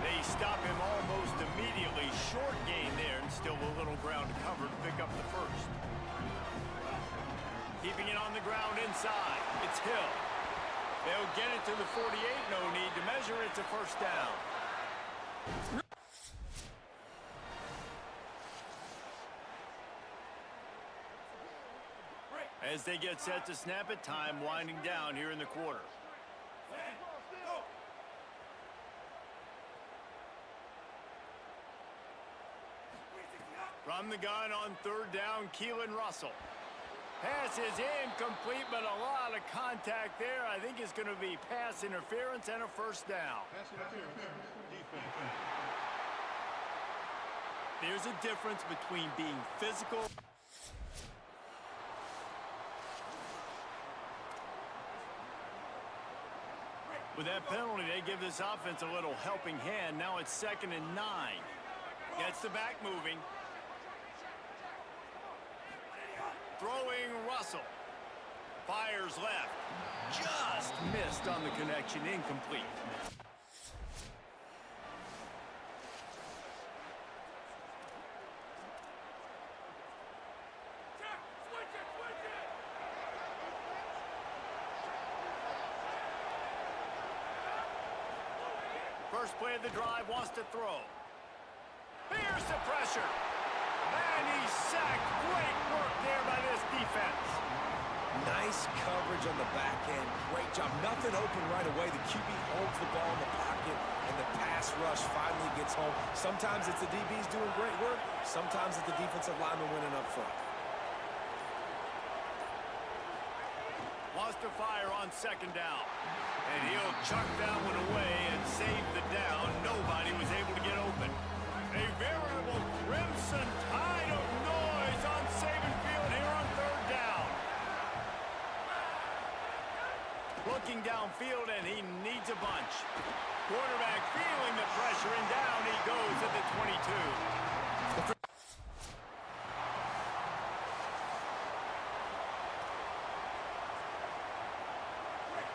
They stop him almost immediately. Short gain there and still a little ground to cover to pick up the 1st. Keeping it on the ground inside. It's Hill. They'll get it to the 48. No need to measure. It's a 1st down. As they get set to snap it, time winding down here in the quarter. From the gun on third down, Keelan Russell. Pass is incomplete, but a lot of contact there. I think it's going to be pass interference and a first down. Pass interference. Defense. There's a difference between being physical. With that penalty, they give this offense a little helping hand. Now it's 2nd and 9. Gets the back moving. Throwing Russell. Fires left. Just missed on the connection. Incomplete. First play of the drive, wants to throw. Here's the pressure. And he's sacked. Great work there by this defense. Nice coverage on the back end. Great job. Nothing open right away. The QB holds the ball in the pocket, and the pass rush finally gets home. Sometimes it's the DBs doing great work. Sometimes it's the defensive lineman winning up front. Wants to fire on 2nd down. And he'll chuck that one away and save the down. Nobody was able to get open. A veritable crimson tide of noise on Saban Field here on 3rd down. Looking downfield, and he needs a bunch. Quarterback feeling the pressure, and down he goes at the 22.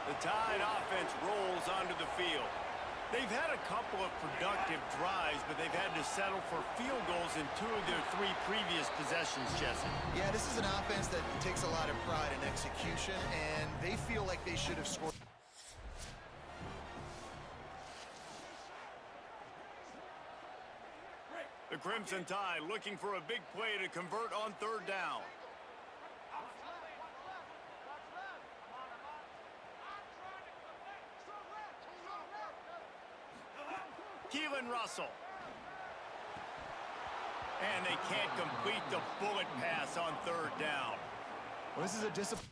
The Tide offense rolls onto the field. They've had a couple of productive drives, but they've had to settle for field goals in 2 of their 3 previous possessions, Jesse. Yeah, this is an offense that takes a lot of pride in execution, and they feel like they should have scored. The Crimson Tide looking for a big play to convert on 3rd down. Keelan Russell. And they can't complete the bullet pass on 3rd down. Well, this is a disappointment.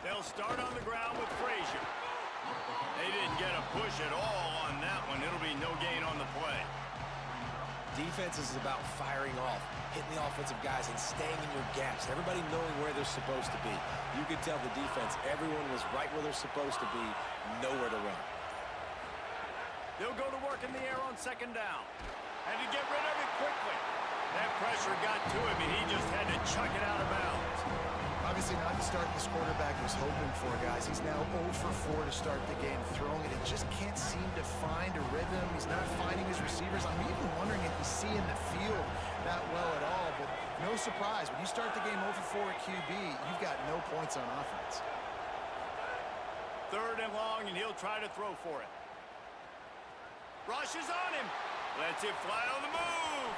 They'll start on the ground with Frazier. They didn't get a push at all on that one. It'll be no gain on the play. Defense is about firing off, hitting the offensive guys, and staying in your gaps. Everybody knowing where they're supposed to be. You could tell the defense, everyone was right where they're supposed to be, nowhere to run. They'll go to work in the air on 2nd down. And to get rid of it quickly. That pressure got to him, and he just had to chuck it out of bounds. Obviously not the start this quarterback was hoping for, guys. He's now 0 for 4 to start the game, throwing it. He just can't seem to find a rhythm. He's not finding his receivers. I'm even wondering if he's seeing the field that well at all. But no surprise, when you start the game 0 for 4 at QB, you've got no points on offense. 3rd and long, and he'll try to throw for it. Rushes on him. Lets it fly on the move.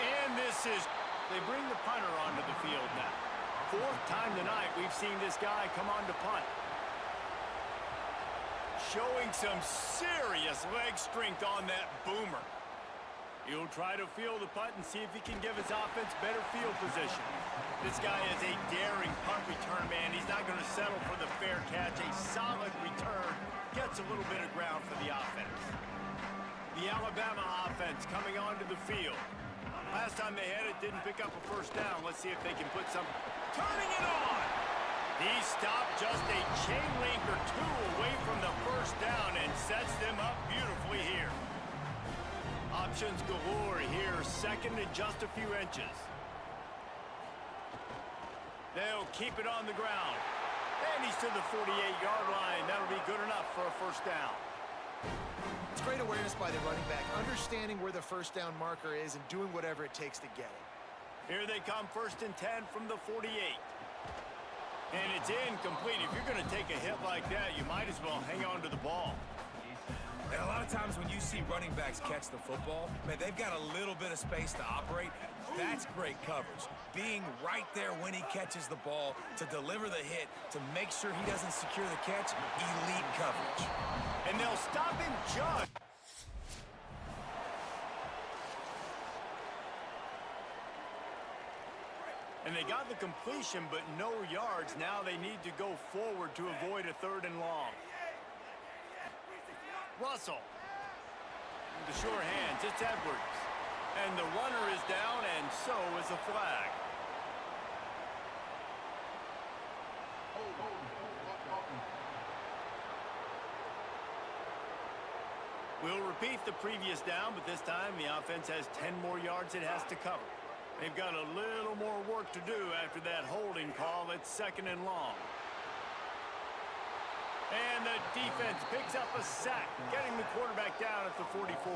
And they bring the punter onto the field now. 4th time tonight we've seen this guy come on to punt. Showing some serious leg strength on that boomer. He'll try to field the punt and see if he can give his offense better field position. This guy is a daring punt return man. He's not going to settle for the fair catch. A solid return gets a little bit of ground for the offense. The Alabama offense coming onto the field. Last time they had it, didn't pick up a 1st down. Let's see if they can put some... Turning it on! He stopped just a chain link or 2 away from the 1st down and sets them up beautifully here. Options galore here, 2nd and just a few inches. They'll keep it on the ground. And he's to the 48-yard line. That'll be good enough for a 1st down. It's great awareness by the running back, understanding where the 1st down marker is and doing whatever it takes to get it. Here they come, 1st and 10 from the 48. And it's incomplete. If you're going to take a hit like that, you might as well hang on to the ball. And a lot of times when you see running backs catch the football, man, they've got a little bit of space to operate. That's great coverage. Being right there when he catches the ball to deliver the hit, to make sure he doesn't secure the catch, elite coverage. And they'll stop him just. And they got the completion, but no yards. Now they need to go forward to avoid a 3rd and long. Russell. The sure hands, it's Edwards. And the runner is down, and so is a flag. We'll repeat the previous down, but this time the offense has 10 more yards it has to cover. They've got a little more work to do after that holding call. It's 2nd and long. And the defense picks up a sack, getting the quarterback down at the 44.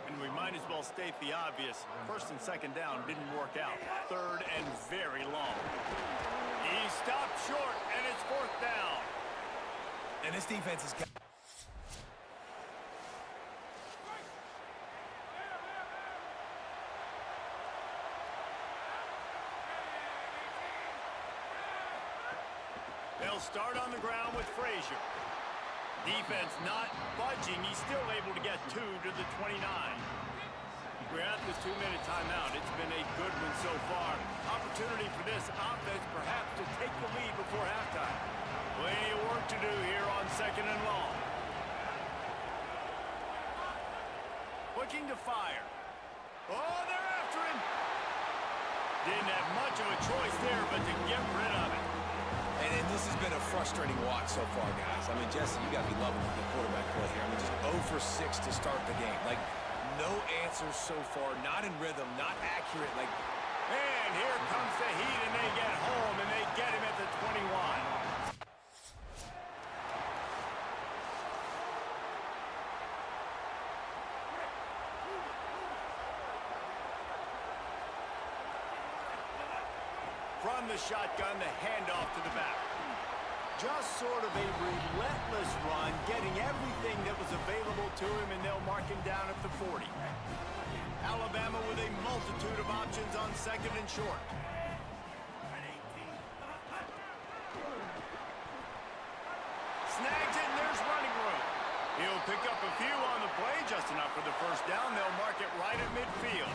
And we might as well state the obvious. 1st and 2nd down didn't work out. 3rd and very long. He stopped short, and it's 4th down. And this defense has got... They'll start on the ground with Frazier. Defense not budging. He's still able to get 2 to the 29. We're at the 2-minute timeout. It's been a good one so far. Opportunity for this offense perhaps to take the lead before halftime. Plenty of work to do here on 2nd and long. Looking to fire. Oh, they're after him. Didn't have much of a choice there, but to get rid of it. And this has been a frustrating watch so far, guys. I mean, Jesse, you got to be loving the quarterback play here. I mean, just 0 for 6 to start the game. Like, no answers so far, not in rhythm, not accurate. Like, and here comes the heat, and they get home, and they get him at the 21. From the shotgun, the handoff to the back. Just sort of a relentless run, getting everything that was available to him, and they'll mark him down at the 40. Alabama with a multitude of options on 2nd and short. Snags it, and there's running room. He'll pick up a few on the play, just enough for the 1st down. They'll mark it right at midfield.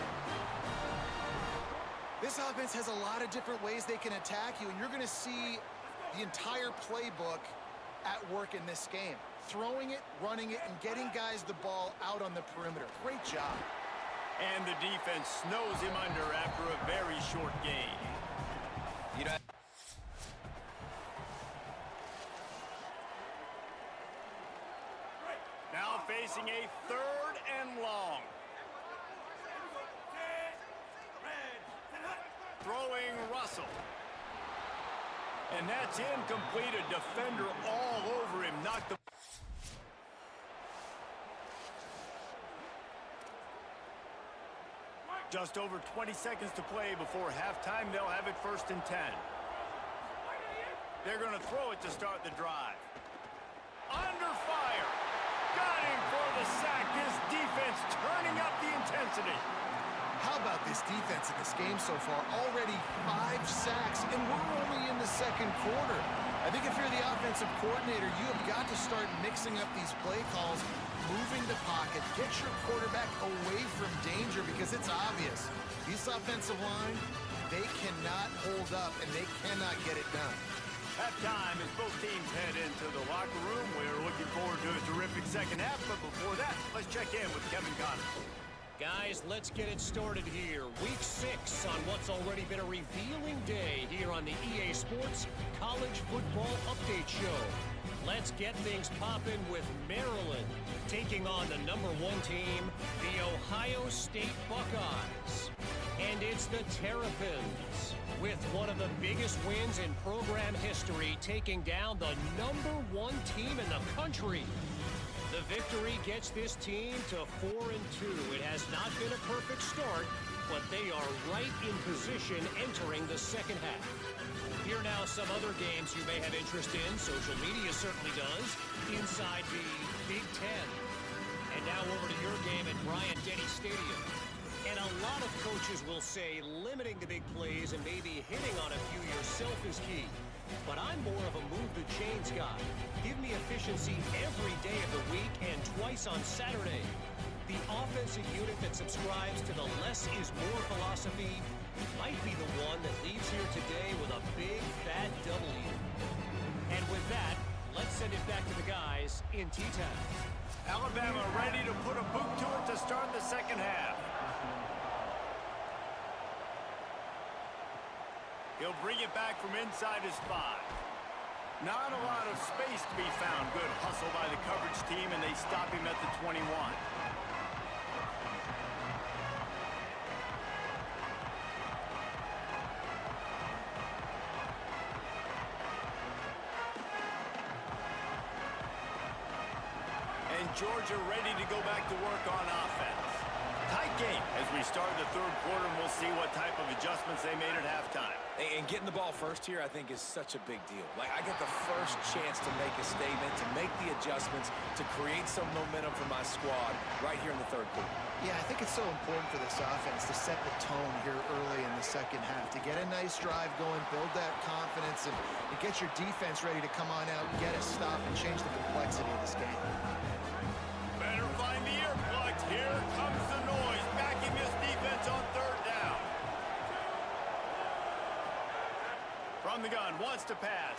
This offense has a lot of different ways they can attack you, and you're going to see the entire playbook at work in this game. Throwing it, running it, and getting guys the ball out on the perimeter. Great job. And the defense snows him under after a very short gain. you know... Now facing a 3rd and long. Throwing Russell. And that's incomplete. A defender all over him. Knocked the... Just over 20 seconds to play before halftime. They'll have it 1st and 10. They're going to throw it to start the drive. Under fire. Got him for the sack. This defense turning up the intensity. How about this defense in this game so far? Already 5 sacks, and we're only in the 2nd quarter. I think if you're the offensive coordinator, you have got to start mixing up these play calls, moving the pocket, get your quarterback away from danger, because it's obvious. This offensive line, they cannot hold up, and they cannot get it done. Halftime as both teams head into the locker room. We're looking forward to a terrific 2nd half, but before that, let's check in with Kevin Connors. Guys, let's get it started here. Week 6 on what's already been a revealing day here on the EA Sports College Football Update Show. Let's get things popping with Maryland taking on the #1 team, the Ohio State Buckeyes. And it's the Terrapins with one of the biggest wins in program history, taking down the #1 team in the country. The victory gets this team to 4-2. It has not been a perfect start, but they are right in position entering the 2nd half. Here now some other games you may have interest in. Social media certainly does. Inside the Big Ten. right, now over to your game at Bryant-Denny Stadium. And a lot of coaches will say limiting the big plays and maybe hitting on a few yourself is key. But I'm more of a move-the-chains guy. Give me efficiency every day of the week and twice on Saturday. The offensive unit that subscribes to the less is more philosophy might be the one that leaves here today with a big, fat W. And with that, let's send it back to the guys in T-Town. Alabama ready to put a boot to it to start the second half. He'll bring it back from inside his 5. Not a lot of space to be found. Good hustle by the coverage team, and they stop him at the 21. And Georgia ready to go back to work on offense. Tight game as we start the third quarter, and we'll see what type of adjustments they made at halftime. And getting the ball first here, I think, is such a big deal. Like, I get the first chance to make a statement, to make the adjustments, to create some momentum for my squad right here in the third quarter. Yeah, I think it's so important for this offense to set the tone here early in the second half, to get a nice drive going, build that confidence, and get your defense ready to come on out, get a stop, and change the complexity of this game. Better find the earplugs. Here comes the noise, backing this defense on third down. From the gun, wants to pass.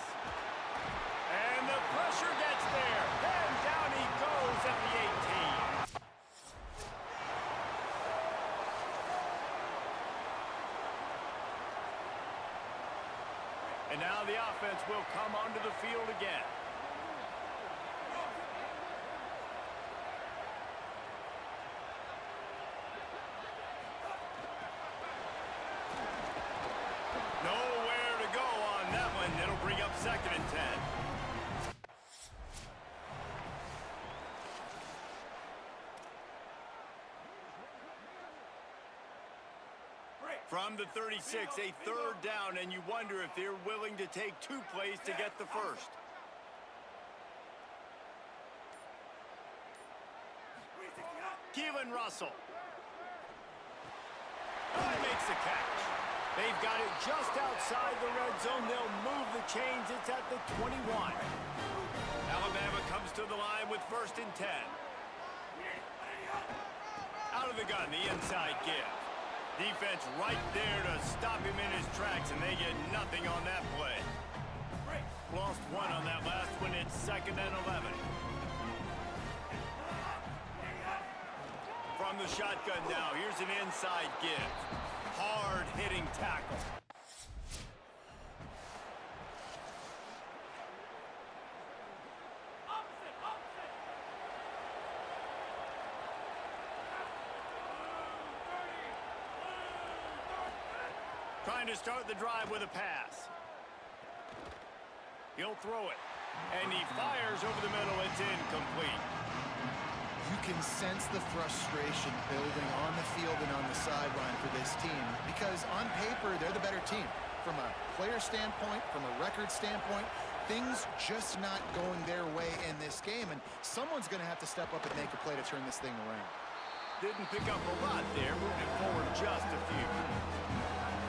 And the pressure gets there. And down he goes at the 18. And now the offense will come onto the field again. Nowhere to go on that one. It'll bring up 2nd and 10. From the 36, a third down, and you wonder if they're willing to take 2 plays to get the first. Keelan Russell. Oh, he makes the catch. They've got it just outside the red zone. They'll move the chains. It's at the 21. Alabama comes to the line with 1st and 10. Out of the gun, the inside give. Defense right there to stop him in his tracks, and they get nothing on that play. Lost 1 on that last one. It's 2nd and 11. From the shotgun now, here's an inside give. Hard-hitting tackle. Trying to start the drive with a pass. He'll throw it. And he fires over the middle. It's incomplete. You can sense the frustration building on the field and on the sideline for this team because on paper, they're the better team. From a player standpoint, from a record standpoint, things just not going their way in this game, and someone's going to have to step up and make a play to turn this thing around. Didn't pick up a lot there, moved it forward just a few.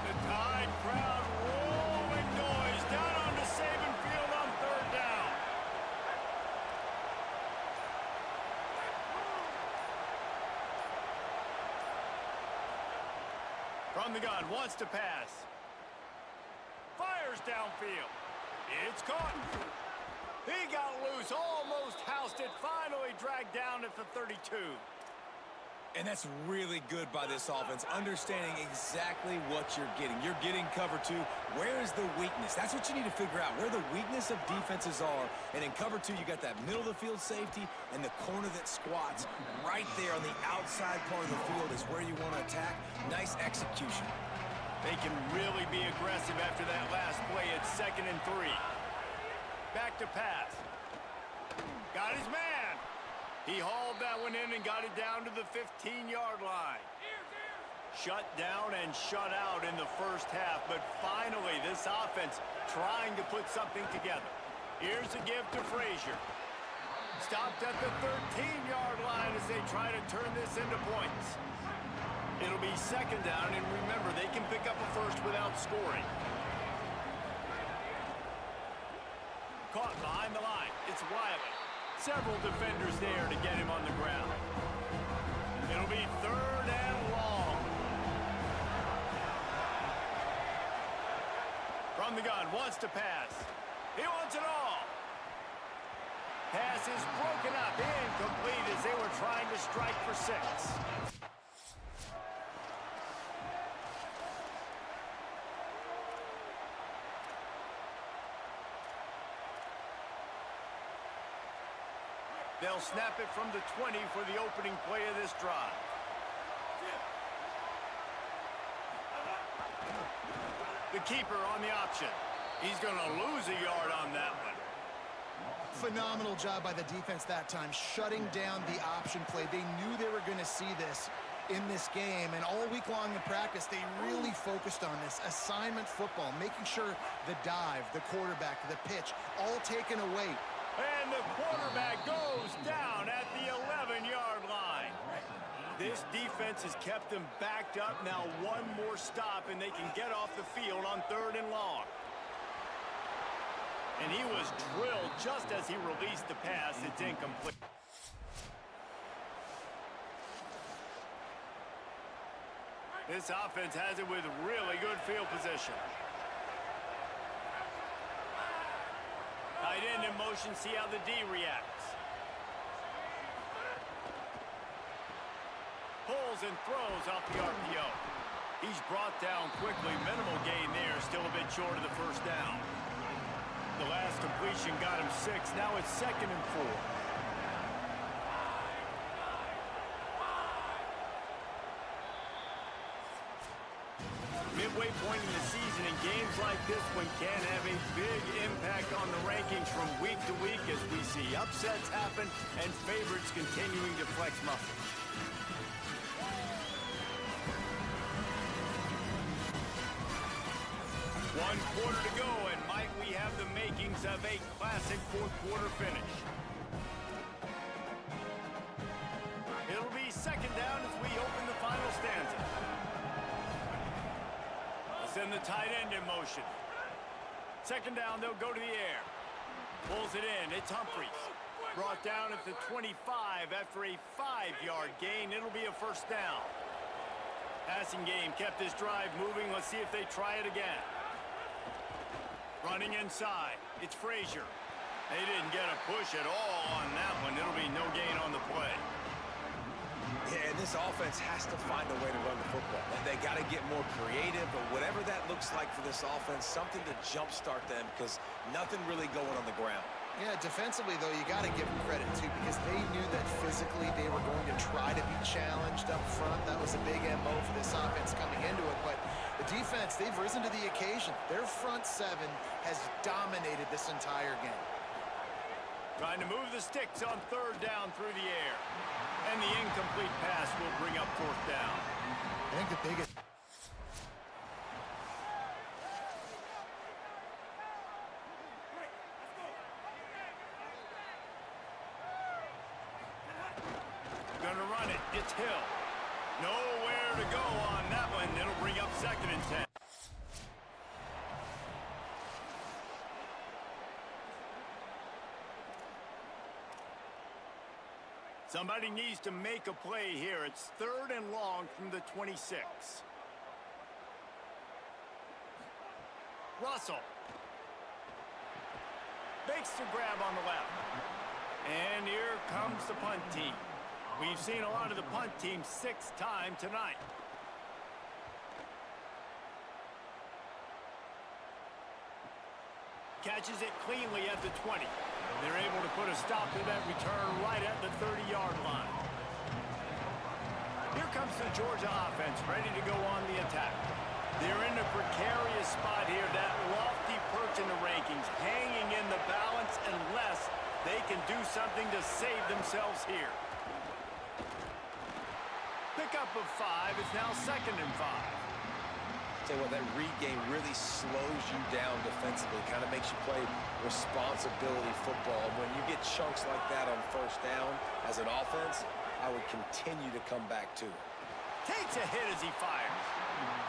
The Tide crowd rolling noise down onto Saban Field on third down. From the gun, wants to pass. Fires downfield. It's caught. He got loose, almost housed it, finally dragged down at the 32. And that's really good by this offense, understanding exactly what you're getting. You're getting cover 2. Where is the weakness? That's what you need to figure out, where the weakness of defenses are. And in cover 2, you got that middle of the field safety and the corner that squats. Right there on the outside part of the field is where you want to attack. Nice execution. They can really be aggressive after that last play. It's 2nd and 3. Back to pass. Got his man. He hauled that one in and got it down to the 15-yard line. Shut down and shut out in the first half, but finally this offense trying to put something together. Here's a give to Frazier. Stopped at the 13-yard line as they try to turn this into points. It'll be second down, and remember, they can pick up a first without scoring. Caught behind the line. It's Wiley. Several defenders there to get him on the ground. It'll be third and long. From the gun, wants to pass. He wants it all. Pass is broken up, incomplete as they were trying to strike for 6. They'll snap it from the 20 for the opening play of this drive. The keeper on the option. He's going to lose a yard on that one. Phenomenal job by the defense that time, shutting down the option play. They knew they were going to see this in this game, and all week long in practice, they really focused on this assignment football, making sure the dive, the quarterback, the pitch, all taken away. And the quarterback goes down at the 11-yard line. This defense has kept them backed up. Now one more stop, and they can get off the field on third and long. And he was drilled just as he released the pass. It's incomplete. This offense has it with really good field position. Tight end in motion, see how the D reacts. Pulls and throws off the RPO. He's brought down quickly. Minimal gain there, still a bit short of the first down. The last completion got him 6. Now it's 2nd and 4. Midway point in the season, and games like this one can have a big impact on the rankings from week to week as we see upsets happen and favorites continuing to flex muscles. One quarter to go, and might we have the makings of a classic fourth-quarter finish. It'll be second down as we open the final stanza. Send the tight end in motion. Second down, they'll go to the air. Pulls it in. It's Humphries. Brought down at the 25 after a 5-yard gain. It'll be a first down. Passing game kept this drive moving. Let's see if they try it again. Running inside. It's Frazier. They didn't get a push at all on that one. It'll be no gain on the play. Yeah, and this offense has to find a way to run the football. They got to get more creative, but whatever that looks like for this offense, something to jumpstart them because nothing really going on the ground. Yeah, defensively, though, you got to give them credit, too, because they knew that physically they were going to try to be challenged up front. That was a big MO for this offense coming into it, but the defense, they've risen to the occasion. Their front 7 has dominated this entire game. Trying to move the sticks on third down through the air. And the incomplete pass will bring up fourth down. I think the biggest... Gonna run it. It's Hill. Nowhere to go on that one. It'll bring up 2nd and 10. Somebody needs to make a play here. It's 3rd and long from the 26. Russell. Makes the grab on the left. And here comes the punt team. We've seen a lot of the punt team 6th time tonight. Catches it cleanly at the 20. They're able to put a stop to that return right at the 30-yard line. Here comes the Georgia offense, ready to go on the attack. They're in a precarious spot here, that lofty perch in the rankings, hanging in the balance unless they can do something to save themselves here. Pickup of 5 is now 2nd and 5. say what, that read game really slows you down defensively, kind of makes you play responsibility football. And when you get chunks like that on first down as an offense, I would continue to come back to it. Takes a hit as he fires.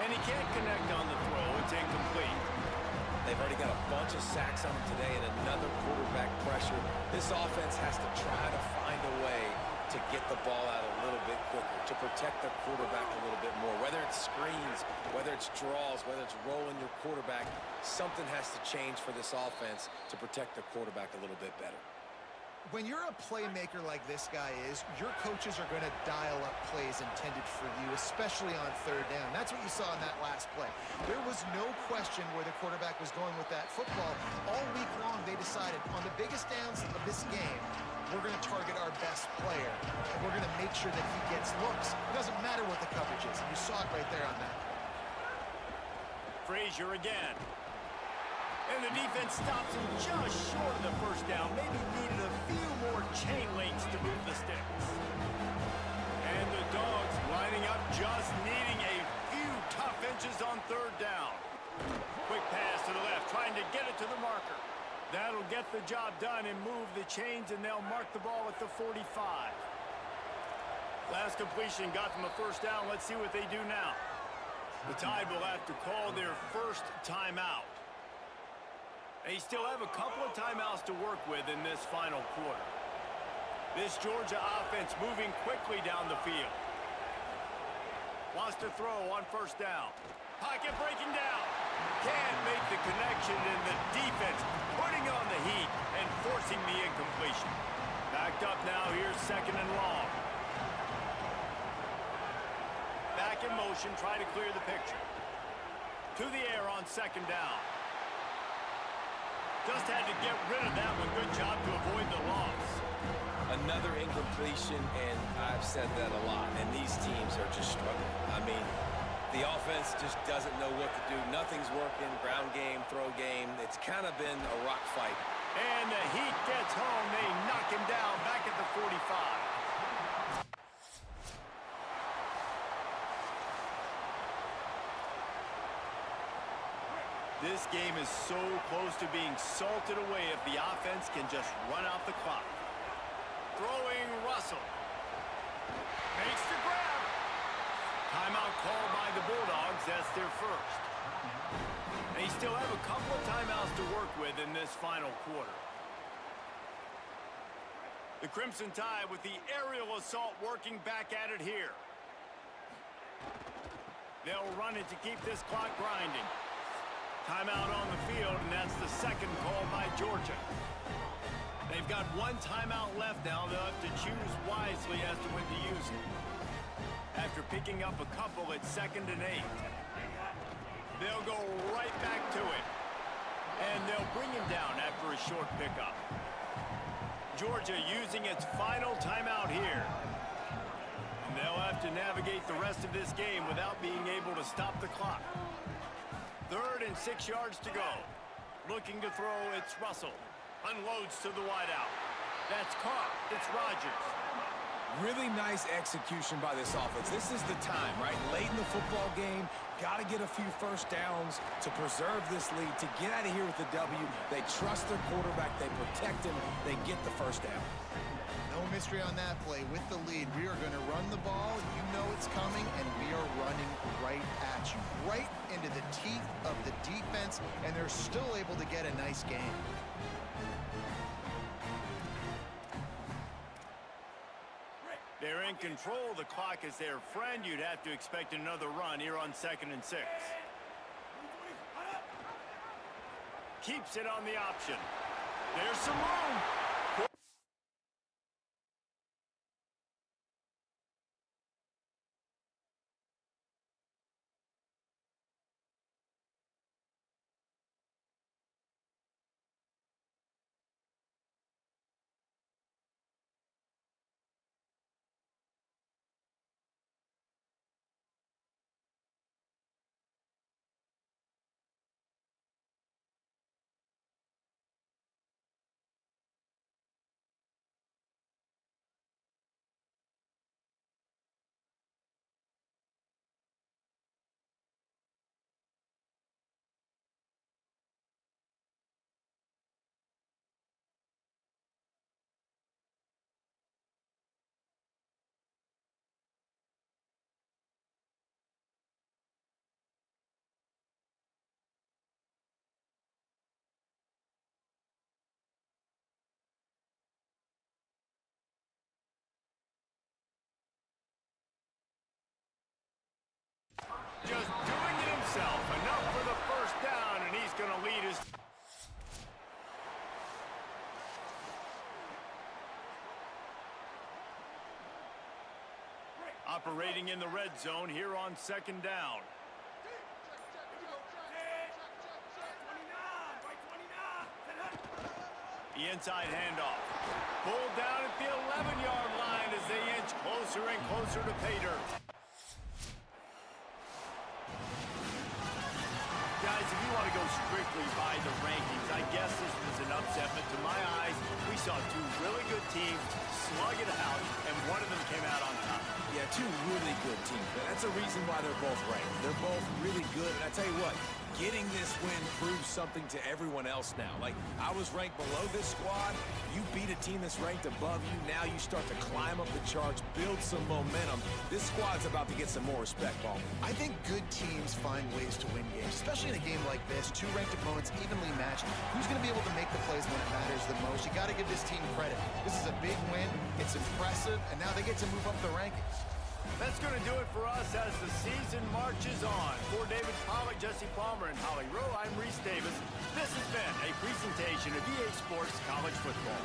And he can't connect on the throw. It's incomplete. They've already got a bunch of sacks on them today and another quarterback pressure. This offense has to try to find a way to get the ball out a little bit quicker, to protect the quarterback a little bit more. Whether it's screens, whether it's draws, whether it's rolling your quarterback, something has to change for this offense to protect the quarterback a little bit better. When you're a playmaker like this guy is, your coaches are going to dial up plays intended for you, especially on third down. That's what you saw in that last play. There was no question where the quarterback was going with that football. All week long, they decided on the biggest downs of this game, we're going to target our best player, and we're going to make sure that he gets looks. It doesn't matter what the coverage is, and you saw it right there on that. Frazier again. And the defense stops him just short of the first down. Maybe needed a few more chain links to move the sticks. And the Dogs lining up, just needing a few tough inches on third down. Quick pass to the left, trying to get it to the marker. That'll get the job done and move the chains, and they'll mark the ball at the 45. Last completion got them a first down. Let's see what they do now. The Tide will have to call their first timeout. They still have a couple of timeouts to work with in this final quarter. This Georgia offense moving quickly down the field. Wants to throw on first down. Pocket breaking down. Can't make the connection, and the defense putting on the heat and forcing the incompletion. Backed up now, here's second and long. Back in motion, try to clear the picture. To the air on second down. Just had to get rid of that one. Good job to avoid the loss. Another incompletion, and I've said that a lot, and these teams are just struggling. I mean, the offense just doesn't know what to do. Nothing's working. Ground game, throw game. It's kind of been a rock fight. And the Heat gets home. They knock him down back at the 45. This game is so close to being salted away if the offense can just run out the clock. Throwing Russell. Makes the grab. Timeout called by the Bulldogs. That's their first. They still have a couple of timeouts to work with in this final quarter. The Crimson Tide with the aerial assault working back at it here. They'll run it to keep this clock grinding. Timeout on the field, and that's the second call by Georgia. They've got one timeout left now. They'll have to choose wisely as to when to use it. After picking up a couple at 2nd and 8. They'll go right back to it. And they'll bring him down after a short pickup. Georgia using its final timeout here. And they'll have to navigate the rest of this game without being able to stop the clock. 3rd and 6 yards to go. Looking to throw, it's Russell. Unloads to the wideout. That's caught. It's Rodgers. Really nice execution by this offense. This is the time, right? Late in the football game, got to get a few first downs to preserve this lead, to get out of here with the W. They trust their quarterback. They protect him. They get the first down. No mystery on that play. With the lead, we are going to run the ball. You know it's coming, and we are running right at you, right into the teeth of the defense, and they're still able to get a nice game. They're in control. The clock is their friend. You'd have to expect another run here on 2nd and 6. Keeps it on the option. There's some room. operating in the red zone here on second down. The inside handoff. Pulled down at the 11-yard line as they inch closer and closer to pay dirt. Guys, if you want to go strictly by the rankings, I guess this was an upset, but to my eyes, we saw two really good teams slug it out, and one of them came out on top. Yeah, two really good teams. That's a reason why they're both ranked. They're both really good, and I tell you what, getting this win proves something to everyone else now. Like, I was ranked below this squad. You beat a team that's ranked above you. Now you start to climb up the charts, build some momentum. This squad's about to get some more respect, Paul. I think good teams find ways to win games, especially in a game like this. Two ranked opponents evenly matched. Who's going to be able to make the plays when it matters the most? You got to give this team credit. This is a big win. It's impressive, and now they get to move up the rankings. That's going to do it for us as the season marches on. For David Pollack, Jesse Palmer, and Holly Rowe, I'm Reese Davis. This has been a presentation of EA Sports College Football.